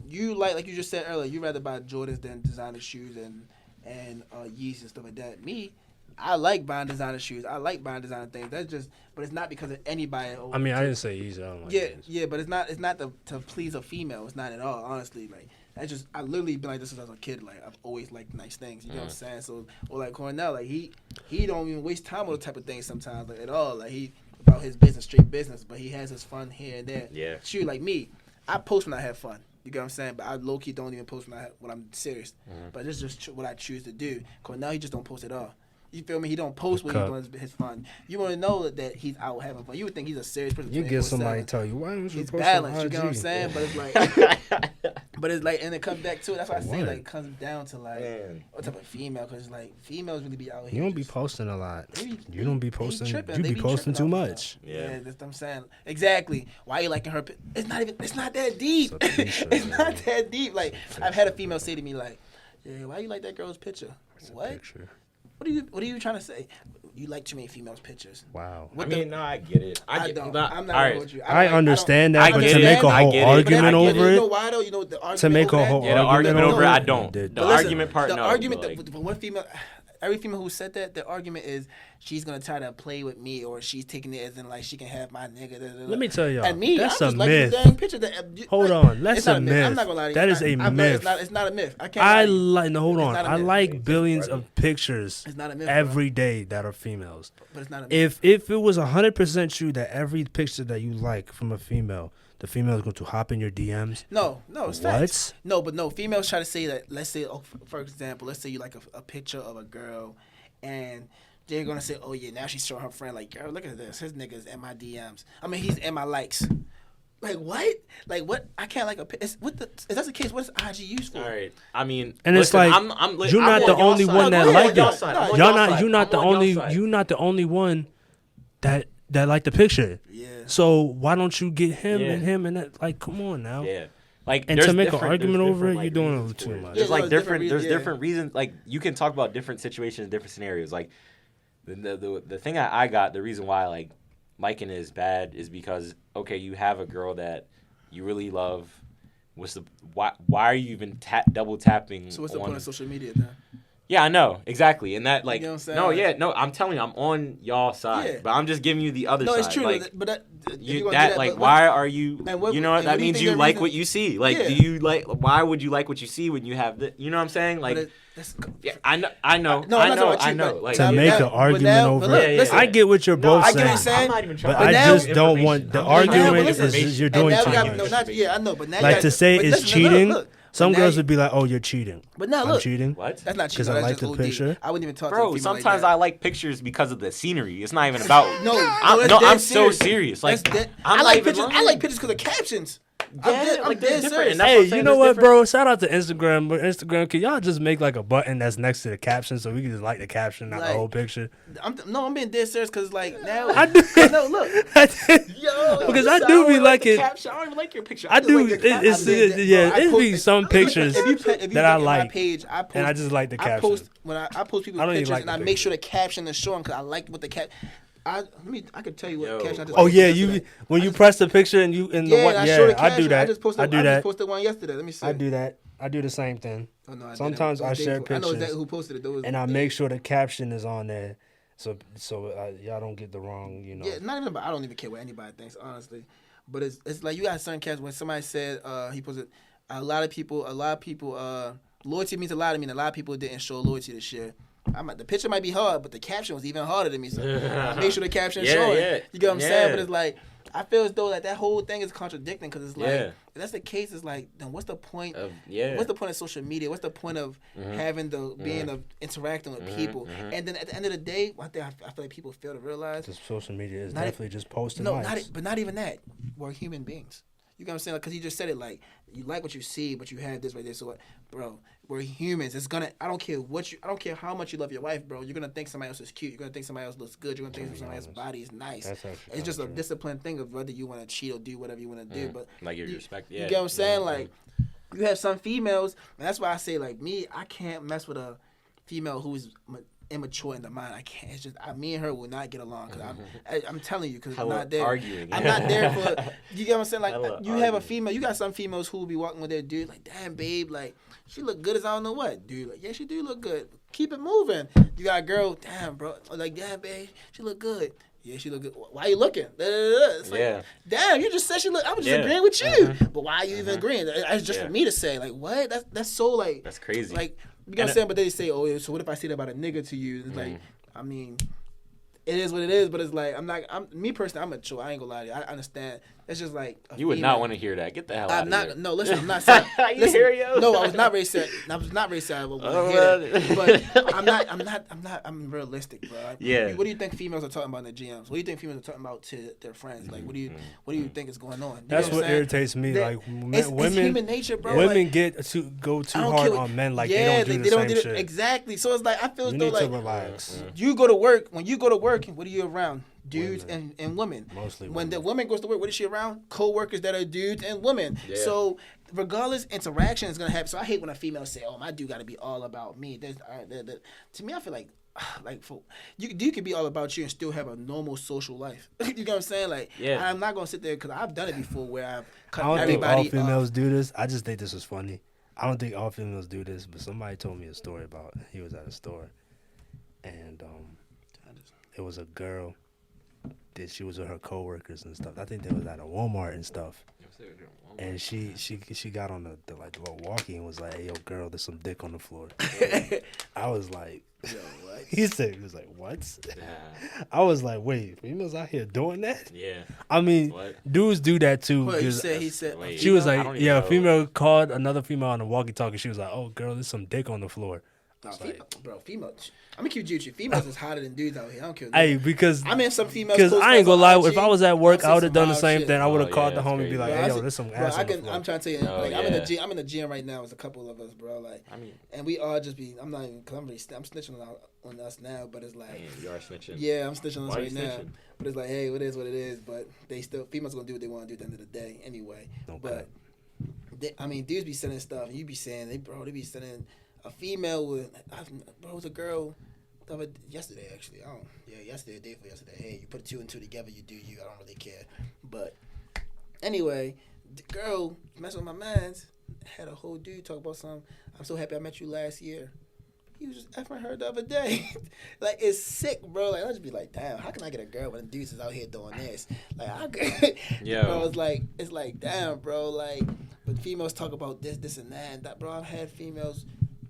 you like you just said earlier, you rather buy Jordans than designer shoes and Yeezys and stuff like that. Me, I like buying designer shoes. I like buying designer things. That's just, but it's not because of anybody. I mean, I didn't say Yeezy. I don't like yeah, but it's not to please a female. It's not at all. Honestly, like. I literally been like this since I was a kid. Like I've always liked nice things. You know what I'm saying? So or like Cornell, like he don't even waste time on the type of things sometimes like at all. Like he about his business, straight business, but he has his fun here and there. Yeah. Shoot, like me, I post when I have fun. You get what I'm saying? But I low key don't even post when I'm serious. Mm-hmm. But this is just what I choose to do. Cornell, he just don't post at all. You feel me? He don't post when he's doing his fun. You want to know that he's out having fun. You would think he's a serious person. You get somebody to tell you, why don't you he's post balanced, on you IG? get what I'm saying? But it's like, and it comes back to it. That's why I say like it comes down to like what type of female, because like females really be out here. You don't be posting a lot. You don't be posting. You be posting too much. Yeah, that's what I'm saying. Exactly. Why you liking her? It's not that deep. It's not that deep. Like I've had a female say to me like, "Yeah, why you like that girl's picture?" What? What are you trying to say? You like too many females' pictures. Wow. No, I get it. I'm not gonna hold you. I understand that, but to make a whole argument over it. You know why though? You know the argument. To make a whole argument over it, I don't. The argument part, no. The argument that one female. Every female who said that, the argument is she's gonna try to play with me, or she's taking it as in like she can have my nigga. Let me tell y'all, and me, that's I'm a myth. Hold on, that's a myth. I'm not gonna lie to you. That is a myth. It's not a myth. I can't. Hold on. I like billions of pictures every day that are females. But it's not a myth. If it was 100% true that every picture that you like from a female, the female is going to hop in your DMs. No, it's facts. No, females try to say that. Let's say, for example, let's say you like a picture of a girl, and they're gonna say, "Oh yeah, now she's showing her friend like, girl, look at this. His nigga's in my DMs. I mean, he's in my likes." Like what? Like what? I can't like a. If that's the case, what is IG used for? All right. I mean, and listen, it's like you're not the only one that liked it. You're not the only one that that like the picture. Yeah. So why don't you get him Yeah. and him and that? Like, come on now. Yeah. Like, And there's to make an different- argument there's over it, different, you're like, doing reasons it too for it. much. There's Yeah, like there's different. different There's reasons, different reasons. Like, you can talk about different situations, different scenarios. Like, the thing I got, the reason why like liking it is bad is because, okay, you have a girl that you really love. Why are you even double tapping? So what's the on, point of social media then? Yeah, I know exactly, and that like You know what I'm saying? no, Like- yeah, no, I'm telling you, I'm on y'all side, Yeah. but I'm just giving you the other No, side. it's true. Like, But that, if you you're gonna that do like but why are you? and what- You know what and that what do you means? think You the like reason- what you see. Like, Yeah. do you like? Why would you like what you see when you have the? You know what I'm saying? Like, that's, yeah, I know, I know, No, I'm I not know, talking about I you, know. but Like, To now- make now- an argument but over look, it. listen, I get what you're No, both I get what saying. you're saying. I'm not even trying But to I now- just don't want the I'm But now- argument but listen, is you're and doing now too we got- much. no, not, yeah, I know, but now you Like got- to say but it's listen, look, cheating. look. Some But now girls you- would be like, "Oh, you're cheating." But now I'm look, cheating. What? that's not cheating. 'Cause I That's like just the OD. picture. I wouldn't even talk to a Bro, female sometimes like I that. like pictures because of the scenery. It's not even about. No, I'm, that's dead I'm so serious. Like, That's dead- I'm I not like even pictures. I lying. like pictures because of captions. Yeah, I'm like, dead there's different, serious. and that's what Hey, I'm saying, you know there's what, different- bro? Shout out to Instagram. But Instagram, can y'all just make like a button that's next to the caption so we can just like the caption, not the Like- whole picture? I'm being dead serious because like now. I do. No, look. Yo, Because I so do don't be like the liking- caption. I don't even like your picture. I just do. like your caption. It's I'm dead- yeah. bro, I It post- be some pictures if you that look I at my like, page, I post, and I just like the I caption. post when I post people's I don't even pictures like and the I make picture. sure the caption is showing because I like what the cap. I could tell you what Yo. caption I just. Oh posted yeah, yesterday. when you press the picture and you in the Yeah, one, and I show the yeah, I caption. do that. I just posted. I do I that. just posted one yesterday. Let me see. I do that. I do the same thing. Oh, no, I Sometimes didn't. I share I know pictures. exactly who posted it. Those And I make sure the caption is on there, so y'all don't get the wrong, you know. Yeah, not even about. I don't even care what anybody thinks, honestly. But it's like you got certain captions when somebody said he posted a lot of people loyalty means a lot to me, and a lot of people didn't show loyalty this year. The picture might be hard, but the caption was even harder to me. So I make sure the caption Yeah, showing. yeah, You get what I'm saying? But yeah. it's like I feel as though like that whole thing is contradicting because it's like Yeah. if that's the case. It's like then what's the point? Yeah. What's the point of social media? What's the point of having the being of interacting with people? And then at the end of the day, one thing I feel like people fail to realize. Just social media is Not e- definitely just posting No, likes. but not even that. We're human beings. You know what I'm saying? Because he just said it like you like what you see, but you have this right there. So what, bro? We're humans. It's gonna. I don't care how much you love your wife, bro. You're gonna think somebody else is cute. You're gonna think somebody else looks good. You're gonna think somebody else's body is nice. That's actually It's just a true. disciplined thing of whether you want to cheat or do whatever you want to do. But Like your you, respect. you Yeah. get what I'm saying? Like you have some females, and that's why I say like me. I can't mess with a female who's immature in the mind. I can't. It's just me and her will not get along because I'm telling you because I'm Hella not there. arguing. I'm not there for. You get what I'm saying? Like Hella you have a arguing. female. You got some females who will be walking with their dude like, damn babe, like she look good as I don't know what, dude. Like yeah, she do look good. Keep it moving. You got a girl, damn bro, like damn babe, she look good. Yeah, she look good. Why you looking? It's like, Yeah. damn, you just said she look. I was just Yeah. agreeing with you, but why are you even agreeing? That's just Yeah. for me to say. Like what? That's so like. That's crazy. Like you know what I'm saying? But they say, oh, so what if I say that about a nigga to you? It's like, I mean, it is what it is. But it's like I'm me personally. I'm mature. I ain't gonna lie to you. I understand. It's just like you would not want to hear that. Get the hell out I'm of not. here. No, listen. I'm not saying. You listen, hear, yo? No, I was not very sad. I was not very sad. I want to hear that. But I'm not. I'm realistic, bro. Yeah. What do you think females are talking about in the GMs? What do you think females are talking about to their friends? Like, what do you think is going on? You That's know what I'm saying? irritates me. That- Like it's women, human nature, bro. women Like, get to go too I don't hard care- on men. Like yeah, they don't do the same shit. exactly. So it's like I feel as You though need to like relax. you go to work. When you go to work, what are you around? Dudes and women. Mostly When the women. woman goes to work, what is she around? Co-workers that are dudes and women. Yeah. So regardless, interaction is gonna happen. So I hate when a female say, "Oh, my dude got to be all about me." To me, I feel like you could be all about you and still have a normal social life. You know what I'm saying? Like, Yeah. I'm not gonna sit there because I've done it before where I've cut I don't think all everybody females off. do this. I just think this is funny. I don't think all females do this, but somebody told me a story about he was at a store, and it was a girl that she was with her coworkers and stuff. I think they was at a Walmart and stuff. And she got on the little walkie and was like, "Hey, yo, girl, there's some dick on the floor." I was like, Yo, what? he was like, "What?" I was like, "Wait, females out here doing that?" Yeah. I mean, What? dudes do that too. What, he 'cause said. Wait. she was I like, don't even yeah, a know. female called another female on the walkie-talkie. She was like, "Oh, girl, there's some dick on the floor." Nah, It's like- females. I'm gonna keep you. Females is hotter than dudes out here. I don't care. Hey, because I'm in some females. because I ain't gonna lie, if I was at work, I'll I would say have done the some same wild thing. I would have shit. called Oh, the yeah, homie and be that's like, crazy. "Hey, Bro, yo, there's some Bro, ass on the floor." I'm trying to tell you, Oh, like, yeah. I'm in the gym right now. There's a couple of us, bro. Like, I mean, and we all just be. I'm not even. Cause I'm snitching on us now, but it's like, man, you are snitching. yeah, I'm snitching on us Why right you now. snitching? But it's like, hey, it is what it is. But they still, females gonna do what they want to do at the end of the day, anyway. Okay. But I mean, dudes be sending stuff, and you be saying, they be sending a female with, bro, it was a girl. Yesterday, actually. Yesterday, day for yesterday. Hey, you put 2 and 2 together, you do you. I don't really care. But anyway, the girl messing with my mans had a whole dude talk about something. I'm so happy I met you last year. He was just effing her the other day. Like, it's sick, bro. Like, I'll just be like, damn, how can I get a girl when dudes is out here doing this? Like, I could. Yo. Bro, it's like, damn, bro. Like, but females talk about this, and that. And that, bro, I've had females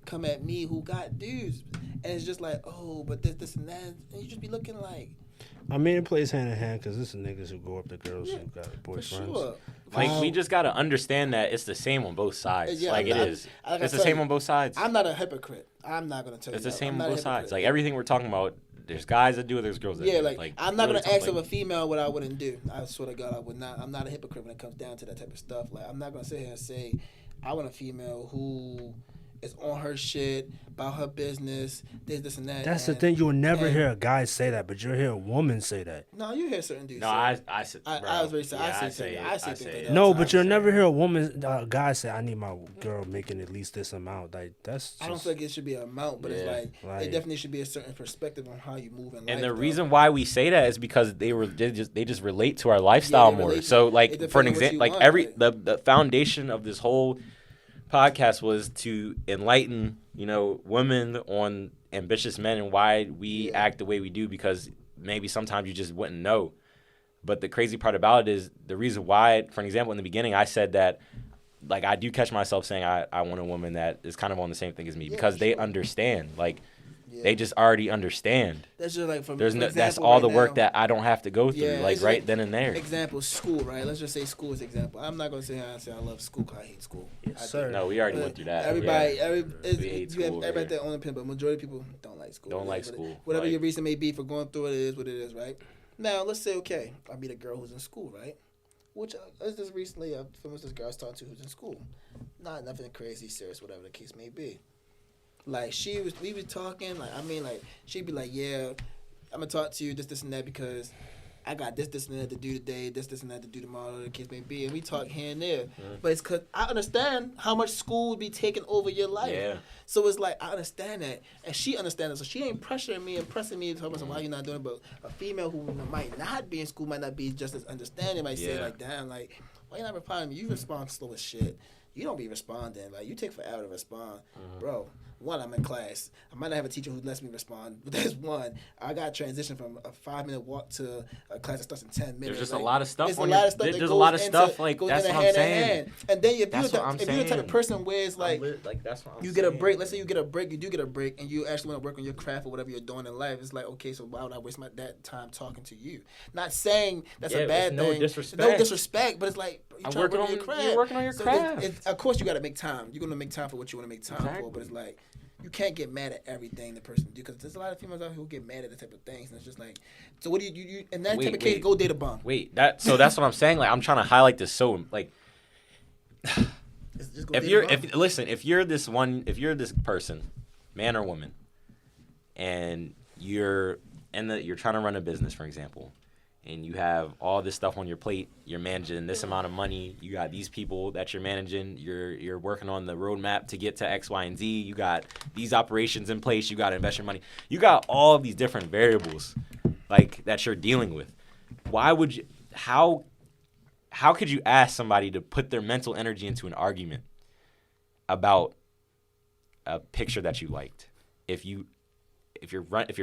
come at me who got dudes. And it's just like, oh, but this, and that. And you just be looking like. I mean, it plays hand in hand because this is niggas who go up to girls who got For boyfriends. sure. Like, we just gotta understand that it's the same on both sides. Yeah, like, like I it's tell the same you, on both sides. I'm not a hypocrite. I'm not going to tell you It's the that. same I'm on not both a hypocrite. sides. Like, everything we're talking about, there's guys that do it, there's girls that Yeah, do it. like I'm not really gonna ask talking, of a female what I wouldn't do. I swear to God, I would not. I'm not a hypocrite when it comes down to that type of stuff. Like I'm not gonna sit here and say I want a female who is on her shit about her business, this and that. That's the thing. You will never hear a guy say that, but you'll hear a woman say that. No, you hear certain dudes. No, say I said, bro, I was very sorry. yeah, I say things like that. No, all the but time. you'll never hear a guy say, "I need my girl making at least this amount." Like that's. I don't just- feel like it should be an amount, but it's Yeah. like it definitely should be a certain perspective on how you move in life. And the though. reason why we say that is because they just relate to our lifestyle they more. relate- So it like depends for an on what example, you like want, every right? the foundation of this whole podcast was to enlighten, women on ambitious men and why we act the way we do, because maybe sometimes you just wouldn't know. But the crazy part about it is the reason why, for an example, in the beginning, I said that, like, I do catch myself saying I want a woman that is kind of on the same thing as me, because they understand. Like, they just already understand. That's just like That's all the work that I don't have to go through, like, it's right then and there. Example, school, right? Let's just say school is example. I'm not gonna sit here and say I love school because I hate school. Yes, I sir. do. No, we already went through that. Everybody, Yeah. We you hate have school everybody here. their own opinion, but majority of people don't like school. Don't like school. Whatever Like- your reason may be for going through it, it is what it is, right? Now let's say, okay, I meet a girl who's in school, right? Which just recently, I filmed this girl I was talking to who's in school. Not nothing crazy, serious, whatever the case may be. Like we was talking, like she'd be like, yeah, I'm gonna talk to you this and that because I got this and that to do today, this and that to do tomorrow, the case may be, and we talk here and there. But it's cause I understand how much school would be taking over your life. Yeah. So it's like I understand that, and she understands it. So she ain't pressuring me and pressing me to talk about why you're not doing it. But a female who might not be in school might not be just as understanding. Might say like, damn, like why you not replying to me? You respond slow as shit. You don't be responding. Like you take forever to respond, bro. One, I'm in class. I might not have a teacher who lets me respond, but that's one. I got to transition from a 5-minute walk to a class that starts in 10 minutes. There's just like, a lot of stuff. There's a lot of stuff. There's a lot of stuff. Like goes that's into what I'm hand in saying. hand. And then if you're That's what I'm the type saying. of person where it's like that's what I'm you get a saying. break. Let's say you get a break. You do get a break, and you actually want to work on your craft or whatever you're doing in life. It's like, okay, so why would I waste that time talking to you? Not saying that's a bad it's thing. no disrespect. No disrespect, but it's like you're I'm trying to working work on on- your craft. you're working on your So craft. of course, you got to make time. You're gonna make time for what you want to make time for. But it's like you can't get mad at everything the person do, because there's a lot of females out here who get mad at the type of things, and it's just like, so what do you in that type of case, go date a bum. Wait, that's what I'm saying. Like I'm trying to highlight this. So like, Just go if date you're a bum. if you're this person, man or woman, and you're trying to run a business, for example, and you have all this stuff on your plate, you're managing this amount of money, you got these people that you're managing, you're working on the roadmap to get to X, Y, and Z, you got these operations in place, you got to invest your money, you got all of these different variables like that you're dealing with. Why would you? How could you ask somebody to put their mental energy into an argument about a picture that you liked if you're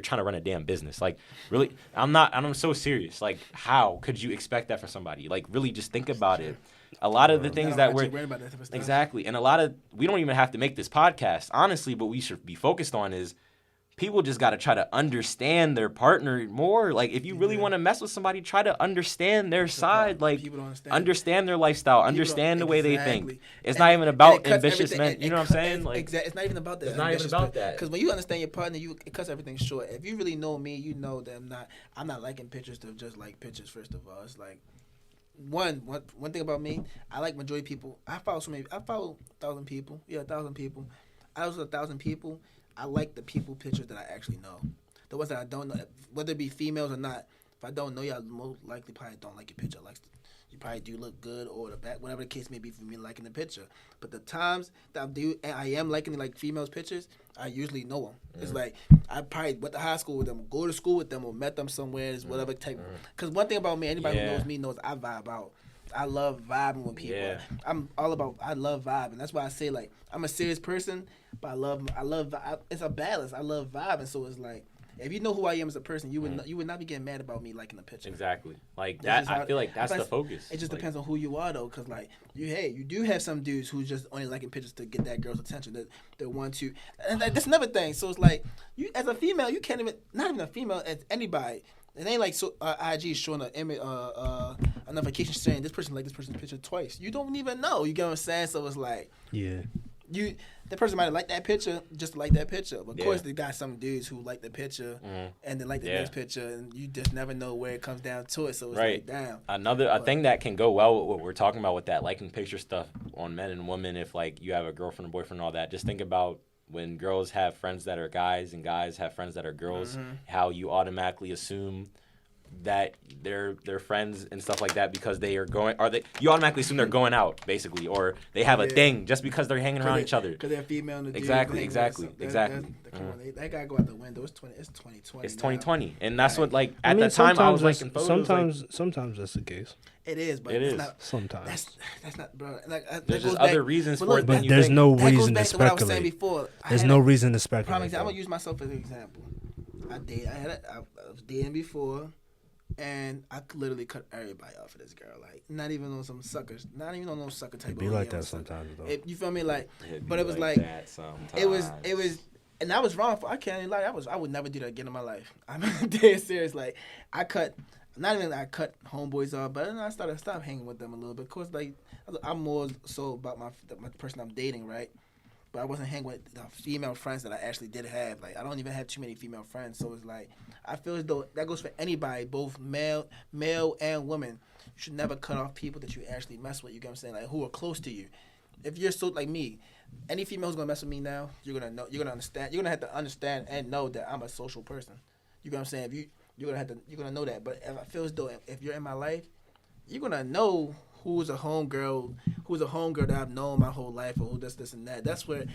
trying to run a damn business? Like, really, I'm so serious. Like, how could you expect that from somebody? Like, really just think about it. A lot of the things that we're worried about that type of stuff. exactly, and we don't even have to make this podcast, honestly, but we should be focused on is people just got to try to understand their partner more. Like, if you really want to mess with somebody, try to understand their side. Like, understand their lifestyle, understand the way they think. It's not even about ambitious men. You know what I'm saying? Like, it's not even about that. It's not even about that. Because when you understand your partner, it cuts everything short. If you really know me, you know that I'm not liking pictures to just like pictures. First of all, it's like one thing about me. I like majority people. I follow 1,000 people. Yeah, 1,000 people. Out of 1,000 people, I like the people pictures that I actually know. The ones that I don't know, whether it be females or not. If I don't know you, I most likely probably don't like your picture. Like, you probably do look good or the back, whatever the case may be for me liking the picture. But the times that I am liking like females' pictures, I usually know them. It's like I probably went to high school with them, go to school with them, or met them somewhere. Whatever type. Because one thing about me, anybody who knows me knows I vibe out. I love vibing with people. Yeah. I love vibing. That's why I say like I'm a serious person, but I love it's a balance. I love vibing, so it's like if you know who I am as a person, you would not be getting mad about me liking the picture. Exactly. Like that, I feel like that's the focus. It just depends on who you are though, because like you do have some dudes who just only liking pictures to get that girl's attention. That want to, and that's another thing. So it's like you as a female, you can't even not even a female as anybody. It ain't like IG showing an image, a notification saying this person liked this person's picture twice. You don't even know. You get what I'm saying? So it's like, that person might have liked that picture just to like that picture. But of course, they got some dudes who like the picture and then like the next picture, and you just never know where it comes down to it. So it's like, damn. A thing that can go well with what we're talking about with that liking picture stuff on men and women, if like you have a girlfriend or boyfriend and all that, just think about when girls have friends that are guys and guys have friends that are girls, how you automatically assume that they're friends and stuff like that because they are going. You automatically assume they're going out basically, or they have a thing just because they're hanging around each other. Because they're female and the exactly. Come on, that gotta go out the window. It's 2020. It's 2020, and that's what like at that time I was liking photos. Sometimes that's the case. It is, but it's not. Sometimes that's not, bro. Like, there's just other reasons for it. But there's no reason to speculate. What I was saying before. There's no reason to speculate. I'm gonna use myself as an example. I was dating before. And I literally cut everybody off of this girl, like not even on some suckers, not even on no sucker type. Be like that sometimes, though. You feel me? Like, but it was like it was, and I was wrong. I can't even lie. I would never do that again in my life. I'm dead serious. Like, I cut homeboys off, but then I stopped hanging with them a little bit. Of course, like I'm more so about my person I'm dating, right? But I wasn't hanging with the female friends that I actually did have. Like, I don't even have too many female friends. So it's like, I feel as though that goes for anybody, both male and women. You should never cut off people that you actually mess with. You get what I'm saying? Like, who are close to you. If you're so like me, any female who's gonna mess with me now, you're gonna understand. You're gonna have to understand and know that I'm a social person. You get what I'm saying? You're gonna know that. But if I feel as though if you're in my life, you're gonna know who's a homegirl that I've known my whole life, or who does this and that. That's where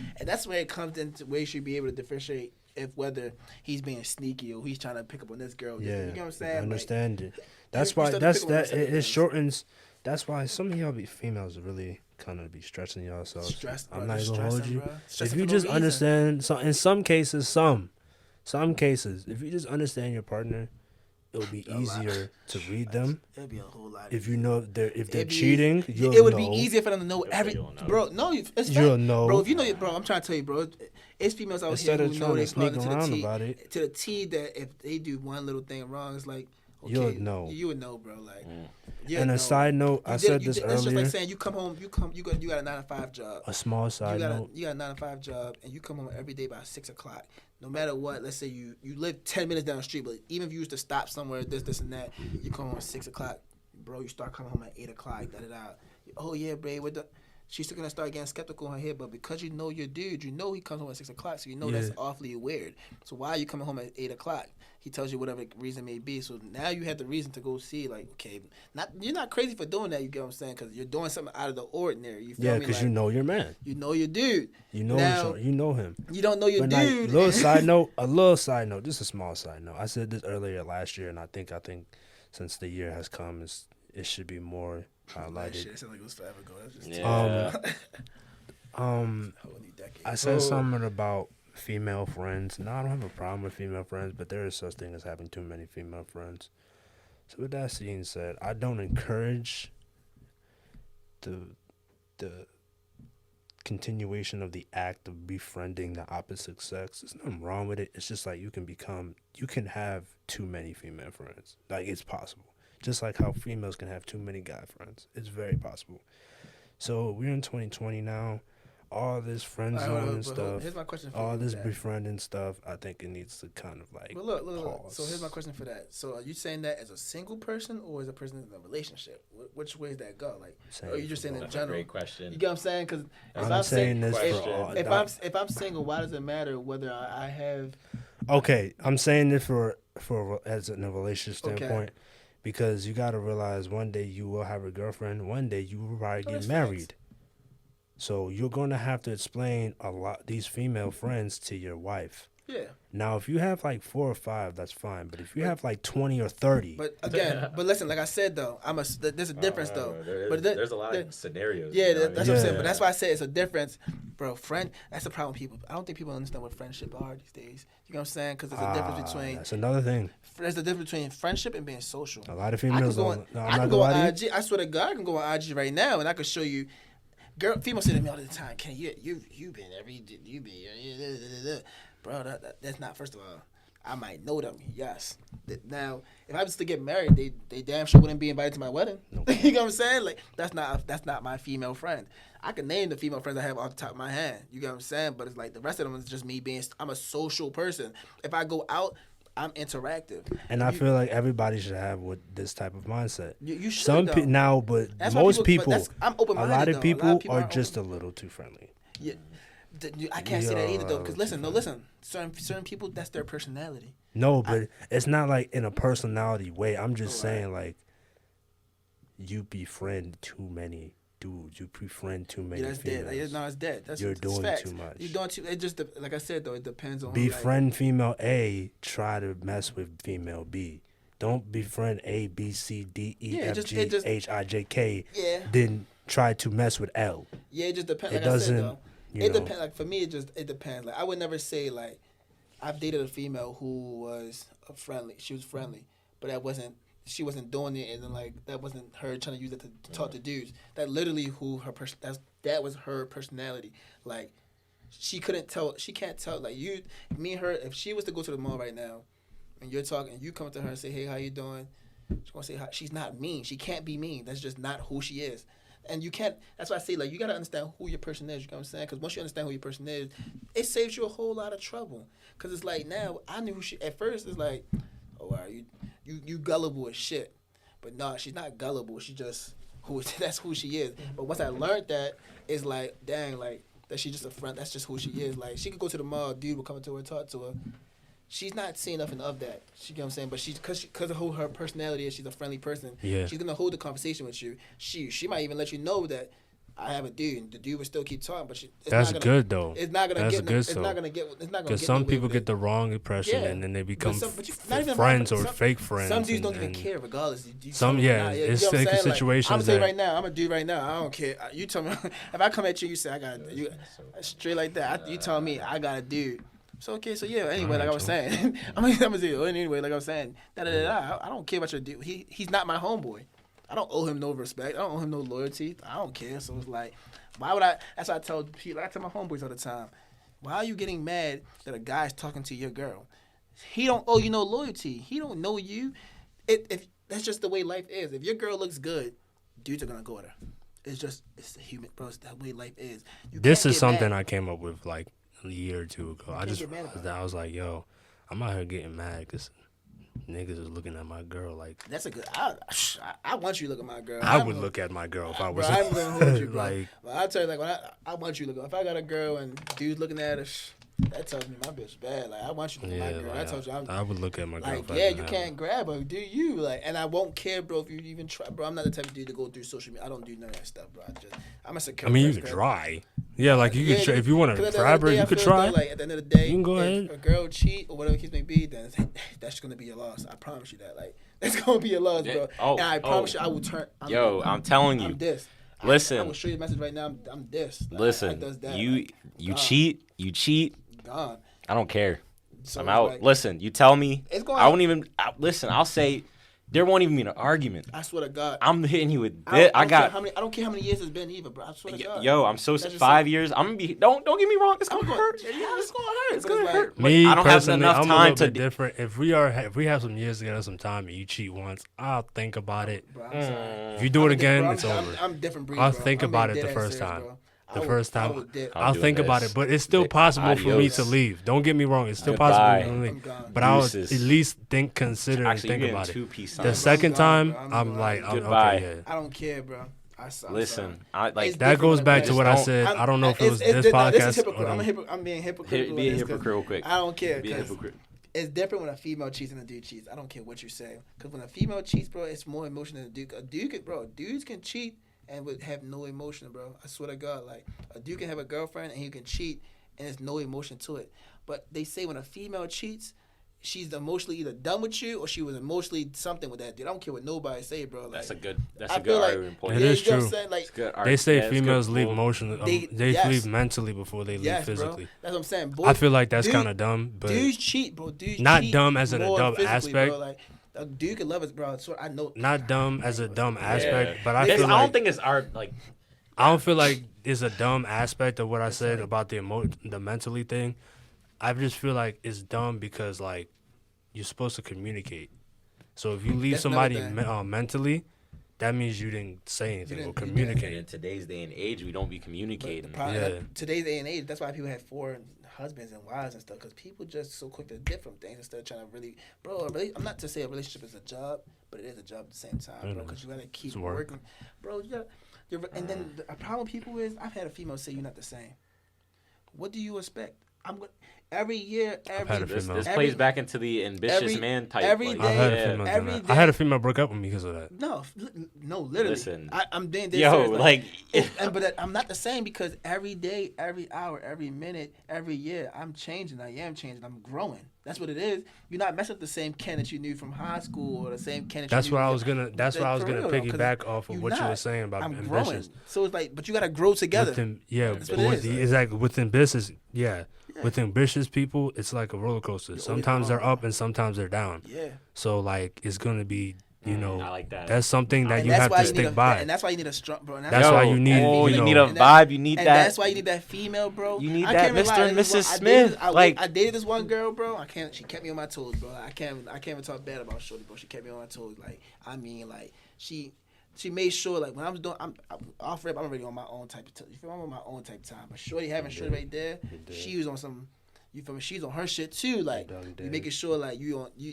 it comes into where you should be able to differentiate if whether he's being sneaky or he's trying to pick up on this girl. Yeah, you know what I'm saying? I understand it. That's why it shortens. That's why some of y'all females really kind of be stressing yourselves. I'm not even gonna hold you. If you just understand, in some cases, if you just understand your partner, it'll be easier to read them. It'll be a whole lot. If you know if they're cheating, it would be easier for them to know bro. No, it's you'll know, bro. If you know, bro, I'm trying to tell you, bro. It's females out here who know they partner to the T that if they do one little thing wrong, it's like okay, you'll know. You would know, bro. Like, and a side note, I said this earlier. It's just like saying you come home, you got a 9 to 5 job. A small side note. You got a 9 to 5 job, and you come home every day by 6 o'clock. No matter what, let's say you live 10 minutes down the street, but even if you used to stop somewhere, this and that, you come home at 6 o'clock, bro. You start coming home at 8 o'clock. Oh yeah, babe. She's still gonna start getting skeptical in her head, but because you know your dude, you know he comes home at 6 o'clock, so you know that's awfully weird. So why are you coming home at 8 o'clock? He tells you whatever reason may be. So now you have the reason to go see, like, okay, you're not crazy for doing that. You get what I'm saying? Because you're doing something out of the ordinary. You feel me? Because you know your man. You know your dude. You know him. You don't know your dude. A little side note. Just a small side note. I said this earlier last year, and I think since the year has come, it should be more highlighted. Shit, it sounded like it was forever ago. I said something about female friends. No, I don't have a problem with female friends, but there is such thing as having too many female friends. So with that being said, I don't encourage the continuation of the act of befriending the opposite sex. There's nothing wrong with it. It's just like you can have too many female friends. Like, it's possible. Just like how females can have too many guy friends. It's very possible. So we're in 2020 now. All this friend zone and stuff, here's my question for all you this that. befriending stuff, I think it needs to kind of like But look. pause. So here's my question for that. So are you saying that as a single person or as a person in a relationship? Which way does that go? Like, or are you just saying in That's a general? great question. You get what I'm saying? Because I'm saying this for all. if I'm single, why does it matter whether I have? Okay, I'm saying this for as in a relationship Okay. standpoint, because you got to realize one day you will have a girlfriend, one day you will probably get that's married. facts. So you're going to have to explain a lot these female friends to your wife. Yeah. Now, if you have like 4 or 5, that's fine. But if you have like 20 or 30, But again, listen, like I said though, there's a difference though. There's a lot of scenarios. Yeah, you know that's I what I'm mean? saying. But that's why I say it's a difference, bro. That's the problem with people. I don't think people understand what friendship are these days. You know what I'm saying? Because there's a difference between that's another thing. there's a difference between friendship and being social. A lot of I can females go on, don't. No, I I'm can not go gonna on lie to you. IG. I swear to God, I can go on IG right now and I can show you. Females say to me all the time, "Can you been bro? That's not. First of all, I might know them. Yes. Now, if I was to get married, they damn sure wouldn't be invited to my wedding. Nope. You know what I'm saying? Like that's not my female friend. I can name the female friends I have off the top of my hand. You get what I'm saying? But it's like the rest of them is just me being. I'm a social person. If I go out, I'm interactive. And I feel like everybody should have with this type of mindset. You should. Some though. now, but That's why most people, I'm a open-minded, lot of though. people are aren't just a little too friendly. Yeah. I can't say that either though, because listen. Certain people, that's their personality. No, but it's not like in a personality way. I'm just saying, like, you befriend too many dudes. You befriend too many That's females. dead. No, it's dead. You're doing facts. too much. You're doing too. It just like I said though, it depends on Befriend female A, try to mess with female B. Don't befriend A, B, C, D, E, F, G, H, I, J, K. Yeah. Then try to mess with L. Yeah, it just depends. It Like I said doesn't. though, it depends. Like for me, it depends. Like I would never say like I've dated a female who was friendly. She was friendly, but she wasn't doing it, and then like that wasn't her trying to use it to talk to dudes. That literally that was her personality. Like she can't tell like me and her. If she was to go to the mall right now, and you're talking, and you come to her and say, "Hey, how you doing?" She's gonna say hi. She's not mean. She can't be mean. That's just not who she is. And you can't. That's why I say like you gotta understand who your person is. You know what I'm saying? Because once you understand who your person is, it saves you a whole lot of trouble. Because it's like now I knew who she. At first it's like, oh wow, you gullible as shit. But no, she's not gullible. She just that's who she is. But once I learned that, it's like dang, like that she's just a friend. That's just who she is. Like she could go to the mall, dude will come up to her, talk to her. She's not seeing nothing of that. You get what I'm saying? But because of who her personality is, she's a friendly person. Yeah. She's gonna hold the conversation with you. She might even let you know that I have a dude, and the dude will still keep talking. But that's good though. It's not gonna that's get. good. It's not gonna get. It's not gonna. Because some people get the wrong impression, and then they become friends or fake friends. Some dudes don't even care, regardless. It's you know fake situations. I'm gonna tell you right now. I'm a dude right now. I don't care. You tell me if I come at you, you say I got you straight like that. You tell me I got a dude. So okay, so yeah. Anyway, like I was saying, I'm gonna say anyway, like I was saying, I don't care about your dude. He's not my homeboy. I don't owe him no respect. I don't owe him no loyalty. I don't care. So it's like, why would I? That's what I tell people. I tell my homeboys all the time. Why are you getting mad that a guy's talking to your girl? He don't owe you no loyalty. He don't know you. If that's just the way life is. If your girl looks good, dudes are gonna go at her. It's the human, bro. It's that way life is. This is something I came up with like a year or two ago. I was like, yo, I'm out here getting mad because niggas is looking at my girl like. That's a good. I want you to look at my girl. I would look at my girl if I was. Bro, I'm gonna hold you, bro. Like, well, I'll tell you, like, when I want you to look. If I got a girl and dude's looking at her, that tells me my bitch bad. Like, I want you to look at my girl. Like, I told you, I would look at my girl. Like, yeah, you can't grab her, do you? Like, and I won't care, bro, if you even try, bro. I'm not the type of dude to go through social media. I don't do none of that stuff, bro. I'm a secure. I mean, you could try. Yeah, like you could. If you want to grab her, you could try. Like at the end of the day, you can go if ahead. a girl cheat or whatever the case may be, then that's gonna be your loss. I promise you that. Like, that's gonna be your loss, bro. And I promise you, I will turn. I'm telling you. I'm this. Listen. I will show you the message right now. I'm this. Like, listen. You cheat. Gone. I don't care. So I'm out. like, listen, you tell me. It's going. I won't even listen. I'll say, there won't even be an argument. I swear to God. I'm hitting you with this. I don't care how many years it's been either, bro. I swear to God. Yo, I'm so 5 years. I'm gonna be. Don't get me wrong. It's gonna hurt. Yeah, it's gonna hurt. It's gonna hurt. Me I don't have personally, enough I'm time a little to bit different. If we have some years together, some time, and you cheat once, I'll think about it. Bro, I'm sorry. If you do it again, Bro, it's over. I'm different breed, I'll bro. think I'm about being it the dead first serious, time. bro. I'll think about it, but it's still possible for me to leave. Don't get me wrong, it's still possible for me to leave. But I'll at least consider and think about it. The second time, I'm like, goodbye. Okay, yeah. I don't care, bro. Listen, I like that goes back to what I said. I don't know if it was this podcast. I'm being hypocritical. Be a hypocrite real quick. I don't care. Be a hypocrite. It's different when a female cheats and a dude cheats. I don't care what you say. Because when a female cheats, bro, it's more emotional than a dude. Dudes can cheat and would have no emotion, bro. I swear to God, like a dude can have a girlfriend and he can cheat and there's no emotion to it. But they say when a female cheats, she's emotionally either done with you or she was emotionally something with that dude. I don't care what nobody say, bro. Like, that's a good argument point. It is true. You know what I'm saying? Like, they say females leave emotionally. They leave mentally before they leave physically. Bro. That's what I'm saying. I feel like that's kind of dumb, but dudes cheat, bro. Dudes not cheat dumb as an adult aspect. Bro. Like, a dude can love us, bro. So I know. Not dumb as a dumb aspect, but I don't think it's our like. I don't feel like it's a dumb aspect of what I said about the mentally thing. I just feel like it's dumb because like you're supposed to communicate. So if you leave somebody mentally, that means you didn't say anything or communicate. In today's day and age, we don't be communicating. Today's day and age, that's why people have 4 husbands and wives and stuff, because people just so quick to dip from things instead of trying to really, bro. I'm not to say a relationship is a job, but it is a job at the same time, bro. Because you gotta keep working, bro. And then the problem with people is, I've had a female say you're not the same. What do you expect? Every year, this plays back into the ambitious man type. Every day, I had a female break up with me because of that. No, literally. Listen, I'm being dead serious. But I'm not the same because every day, every hour, every minute, every year, I'm changing. I am changing. I'm growing. That's what it is. You're not messing with the same Ken that you knew from high school or the same Ken. That's what I was gonna piggyback off of what you were saying about ambitious. Growing. So it's like, but you gotta grow together. Within business, with ambitious people, it's like a roller coaster. Sometimes they're up and sometimes they're down. Yeah. So like it's gonna be, I like that. That's something that you have to stick by. And that's why you need a strong, bro. That's why you need. You need a vibe. You need that. That's why you need that female, bro. You need that Mr. and Mrs. Smith. I dated this one girl, bro. She kept me on my toes, bro. I can't even talk bad about Shorty, bro. She kept me on my toes. Like, I mean, like she made sure, like, when I was doing, I'm off rip, I'm already on my own type of time. You feel me? I'm on my own type of time. But Shorty right there, she was on some. You feel me? She's on her shit too. Like, you making sure, like,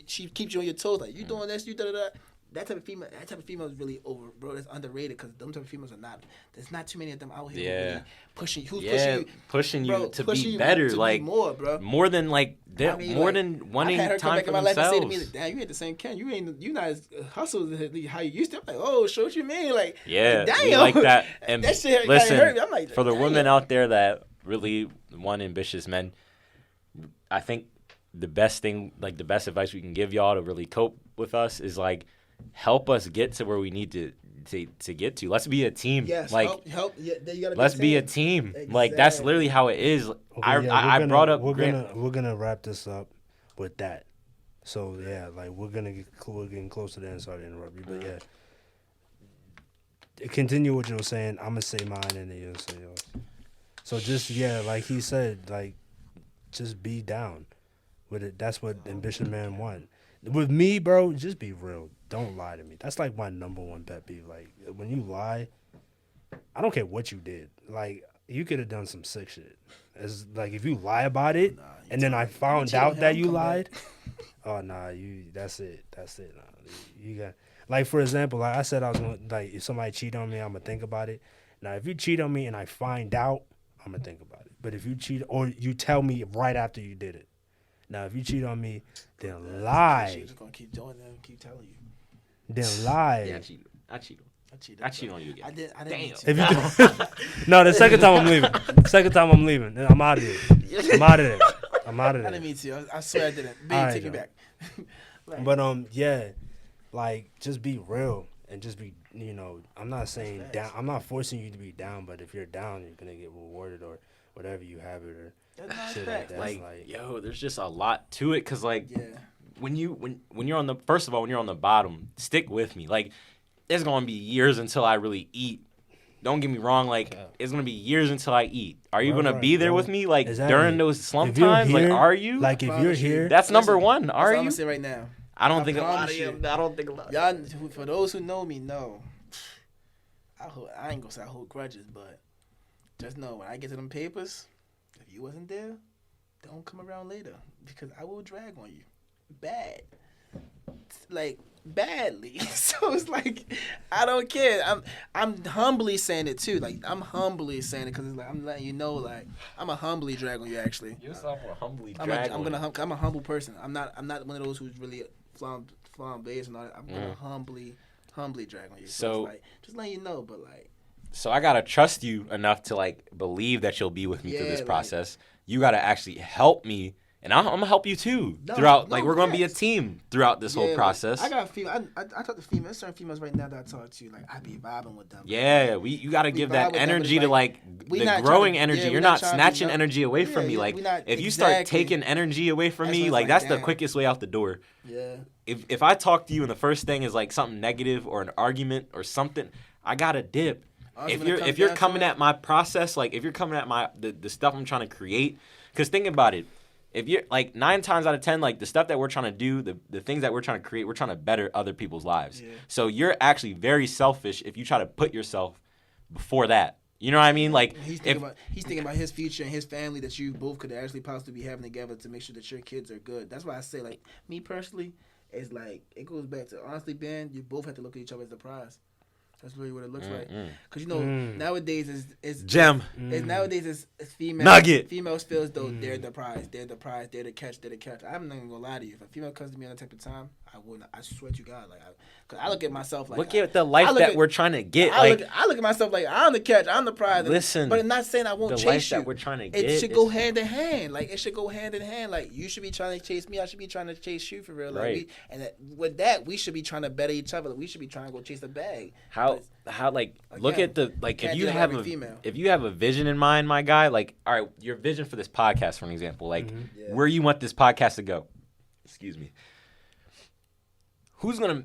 she keeps you on your toes. Like, you doing this, you da da da. That type of female is really over, bro. That's underrated because them type of females are not. There's not too many of them out here really pushing you. Pushing you to be better, to like be more, bro. More than like more than wanting I had her come time back for in my life and say to me, themselves. "Damn, you ain't the same Ken. You not as hustled how you used to." I'm like, "Oh, show what you mean." Like, yeah, damn, we like that. And that shit listen, hurt me. I'm like, for the damn. women out there that really want ambitious men, I think the best thing, like the best advice we can give y'all to really cope with us is like, help us get to where we need to get to. Let's be a team. Yes, like help. Yeah, you gotta let's be a team. Exactly. Like that's literally how it is. I brought up. We're gonna wrap this up with that. So yeah, like we're getting close to the end. Sorry to interrupt you, but yeah. Continue what you were saying. I'm gonna say mine and then you'll say yours. So just like he said, like just be down with it. That's what ambitious man want. With me, bro, just be real. Don't lie to me. That's like my number one pet peeve. Like when you lie, I don't care what you did. Like you could have done some sick shit. It's like if you lie about it, and then I found out that you lied. Oh nah, that's it. Nah, you got like for example, like I said, I was gonna like if somebody cheat on me, I'm gonna think about it. Now if you cheat on me and I find out, I'm gonna think about it. But if you cheat or you tell me right after you did it. Now, if you cheat on me, then lie. She's gonna keep doing that and keep telling you. Then lie. Yeah, I cheat on you again. I didn't. If you can, no, the second time I'm leaving. Then I'm out of here. I'm out of there. I didn't mean to. I swear I didn't. Take me back. But like just be real and just be. I'm not saying down. I'm not forcing you to be down. But if you're down, you're gonna get rewarded or whatever you have it or. That's shit like that. Like, yo, there's just a lot to it, cause like, when you're on the first of all, when you're on the bottom, stick with me. Like, it's gonna be years until I really eat. Don't get me wrong. Like, it's gonna be years until I eat. Are you gonna be there with me? Like, during those slump times? Here, like, are you? Like, if you're here, that's number one. Are you? I'm gonna say right now. I don't think a lot of you. I don't think a lot. Y'all, for those who know me, know. I ain't gonna say I hold grudges, but just know when I get to them papers, if you wasn't there, don't come around later because I will drag on you, bad, like badly. So it's like I don't care. I'm humbly saying it too. Like I'm humbly saying it because it's like I'm letting you know. Like I'm a humbly drag on you. Actually, You're a humbly drag. I'm a humble person. I'm not one of those who's really flamboyant and all that. I'm gonna humbly drag on you. So it's like, just letting you know, but like. So I gotta trust you enough to like believe that you'll be with me through this process. You gotta actually help me, and I'm gonna help you too throughout. Like we're gonna be a team throughout this whole process. Like, I got a female. I talk to females. Certain females right now that I talk to, like I be vibing with them. Yeah, you gotta give that energy to like the growing energy. You're not snatching energy away from me. Like if you start taking energy away from me, like that's the quickest way out the door. Yeah. If I talk to you and the first thing is like something negative or an argument or something, I gotta dip. If you're coming at my process, like if you're coming at the stuff I'm trying to create, because think about it, if you're like 9 times out of 10, like the stuff that we're trying to do, the things that we're trying to create, we're trying to better other people's lives. Yeah. So you're actually very selfish if you try to put yourself before that. You know what I mean? Like he's thinking about his future and his family that you both could actually possibly be having together to make sure that your kids are good. That's why I say, like, me personally, it's like it goes back to honestly, Ben, you both have to look at each other as the prize. That's really what it looks like. Because, you know, nowadays it's gem. Nowadays it's female. Nugget. Females feel as though they're the prize. They're the prize. They're the catch. They're the catch. I'm not even going to lie to you. If a female comes to me on that type of time, I wouldn't. I swear to God. Like, because I look at myself like. Look at the life that we're trying to get. I look at myself like I'm the catch. I'm the prize. Listen. But I'm not saying I won't chase life you. That we're trying to get. It should go hand in hand. Like, it should go hand in hand. Like, you should be trying to chase me. I should be trying to chase you for real. Like, right. With that, we should be trying to better each other. We should be trying to go chase the bag. How like look at the like if you have a vision in mind, my guy, like all right, your vision for this podcast, for an example, like where you want this podcast to go. Excuse me. Who's gonna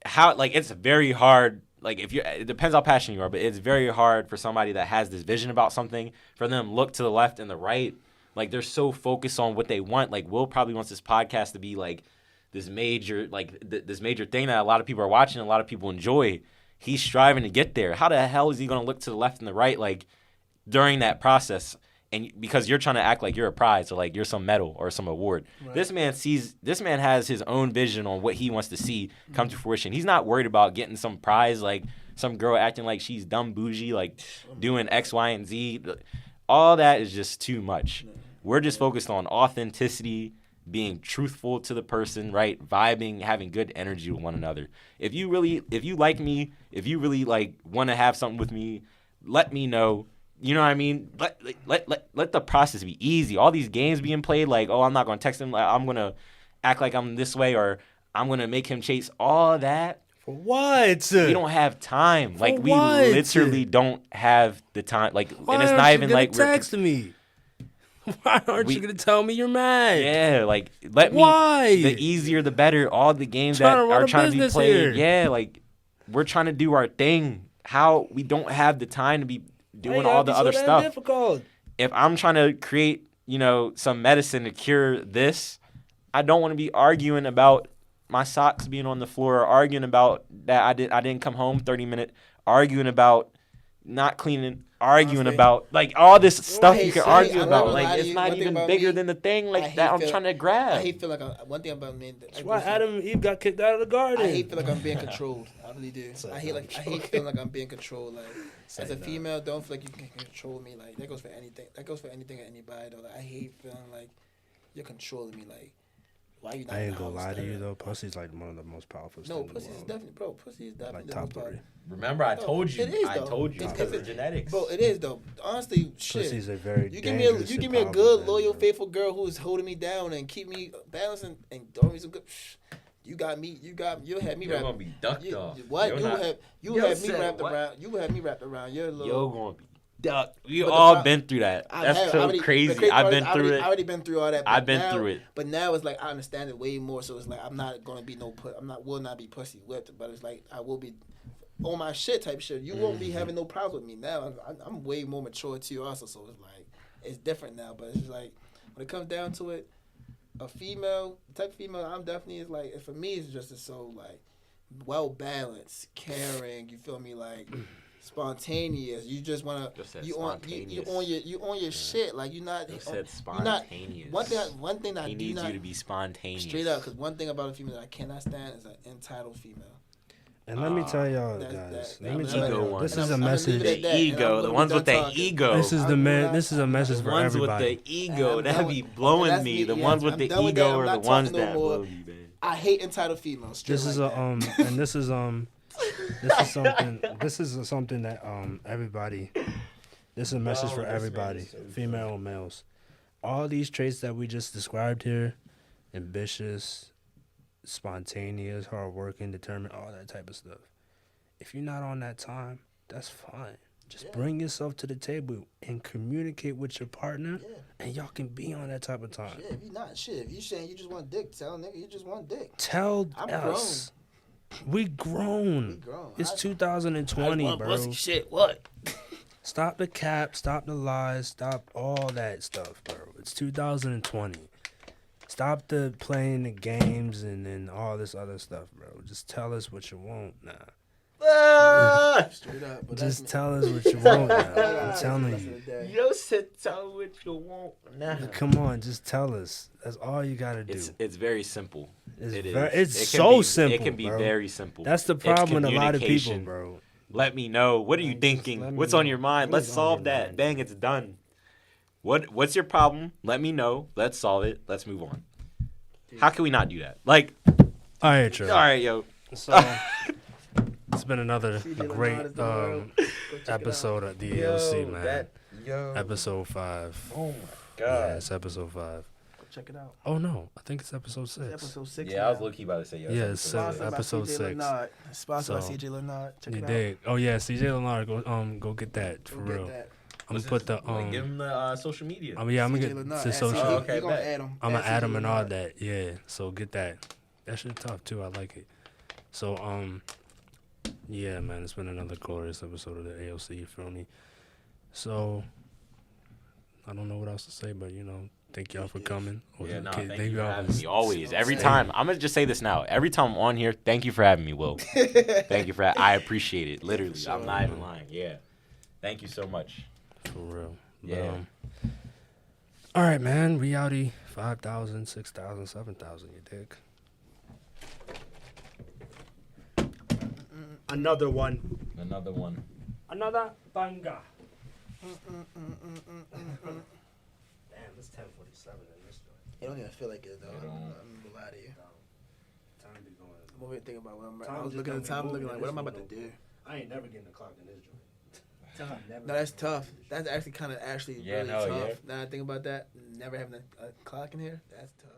how like it's very hard. Like if you, it depends how passionate you are, but it's very hard for somebody that has this vision about something for them look to the left and the right. Like they're so focused on what they want. Like Will probably wants this podcast to be like this major this major thing that a lot of people are watching, a lot of people enjoy. He's striving to get there. How the hell is he going to look to the left and the right, like, during that process? And because you're trying to act like you're a prize or like you're some medal or some award. Right. This man has his own vision on what he wants to see come to fruition. He's not worried about getting some prize, like some girl acting like she's dumb bougie, like doing X, Y, and Z. All that is just too much. We're just focused on authenticity, being truthful to the person, right? Vibing, having good energy with one another. If you like me, if you really like want to have something with me, let me know. You know what I mean? Let the process be easy. All these games being played, like, oh, I'm not gonna text him, I'm gonna act like I'm this way, or I'm gonna make him chase. All that. For what? We don't have time. Like we literally don't have the time. Like, and it's not even like we're texting me. Why aren't you gonna tell me you're mad? Yeah, like let me. The easier the better. All the games that are trying to be played. Yeah, like we're trying to do our thing. How we don't have the time to be doing all the other stuff. Difficult. If I'm trying to create, some medicine to cure this, I don't want to be arguing about my socks being on the floor, or arguing about that I didn't come home 30 minutes, arguing about not cleaning. Arguing about like all this stuff you can argue about, like it's not even bigger than the thing like that I'm trying to grab. I hate feel like one thing about me. That's why Adam and Eve got kicked out of the garden. I hate feel like I'm being controlled. I really do. I hate feeling like I'm being controlled. Like as a female, don't feel like you can control me. Like that goes for anything. That goes for anything or anybody. Though. Like, I hate feeling like you're controlling me. Like. Why you not? I ain't gonna lie to you though. Pussy's like one of the most powerful. No, pussy is definitely, bro. Pussy is definitely like top 3. Remember, I told you. It is, I told you. It's because of genetics. Bro, it is though. Honestly, shit. Pussies are very. You give me a good, loyal, faithful girl who's holding me down and keep me balanced and throwing me some good. You got me. You'll have me. You're gonna be ducked off. What? You have me wrapped around. You have me wrapped around your little. You're gonna be Duck. We But the all pro- been through that. I That's have- I so already- crazy. the crazy I've part been is through I it. already been through all that. but I've been now- through it. But now it's like I understand it way more. So it's like I'm not gonna be will not be pussy whipped. But it's like I will be on my shit type shit. You won't be having no problems with me now. I'm way more mature too also. So it's like it's different now. But it's like when it comes down to it, a female type of female I'm definitely is like for me it's just so like well balanced, caring. You feel me like. Spontaneous. You just wanna. You on your shit. Like you not. You said spontaneous. One thing I he do needs not. you to be spontaneous. Straight up, because one thing about a female that I cannot stand is an entitled female. And let me tell y'all guys. Let me tell y'all. This is a message. The ego. The ones with the ego. This is This is a message for everybody. The ones with the ego that be blowing me. The ones with the ego are the ones that blow me, man. I hate entitled females. This is and this is This is something that everybody. This is a message for everybody, female and males. All these traits that we just described here, ambitious, spontaneous, hardworking, determined, all that type of stuff. If you're not on that time, that's fine. Just bring yourself to the table and communicate with your partner, and y'all can be on that type of time. Shit, if you not if you saying you just want dick, tell nigga you just want dick. Tell us. Grown. We grown. It's 2020, bro. Shit, what? Stop the cap, stop the lies, stop all that stuff, bro. It's 2020. Stop the playing the games and all this other stuff, bro. Just tell us what you want now. Straight up. Just tell us what you want now. I'm telling you. Yo said tell what you want now. Come on, just tell us. That's all you gotta do. It's very simple. It's so simple. It can be very simple. That's the problem with a lot of people, bro. Let me know. What are you thinking? What's on your mind? Let's solve that. Bang, it's done. What's your problem? Let me know. Let's solve it. Let's move on. How can we not do that? Like, all right, Trey. All right, yo. So, it's been another great episode of the ALC, man. Episode 5. Oh my god. Yeah, it's episode 5. Check it out. Oh no, I think it's episode 6. It's episode 6. Yeah, I was low-key about to say it's episode 6. Sponsored by CJ Lenard. Check it out. Dig. Oh yeah, CJ Lenard. Go get that for real. I'm gonna put the give him the social media. I'm gonna get the social. Oh, okay, I'm gonna add him and all that. Yeah, so get that. That shit tough too. I like it. So yeah, man, it's been another glorious episode of the AOC. You feel me? So I don't know what else to say, but thank y'all for coming. Thank you for having me. Always, every time. I'm gonna just say this now. Every time I'm on here, thank you for having me, Will. Thank you I appreciate it. Literally, sure, I'm not even lying. Yeah, thank you so much. For real. Yeah. All right, man. We outie 5,000, 6,000, 7,000. You dig? Another one. Another one. Another banger. Damn, it's 10:47 in this joint. It don't even feel like it though. I'm gonna lie to you. Time be going. I'm over here thinking about I was looking at the time, looking like, what am I about to do? I ain't never getting the clock in this joint. No, that's tough. That's actually really tough. Yeah. Now I think about that, never having a clock in here, that's tough.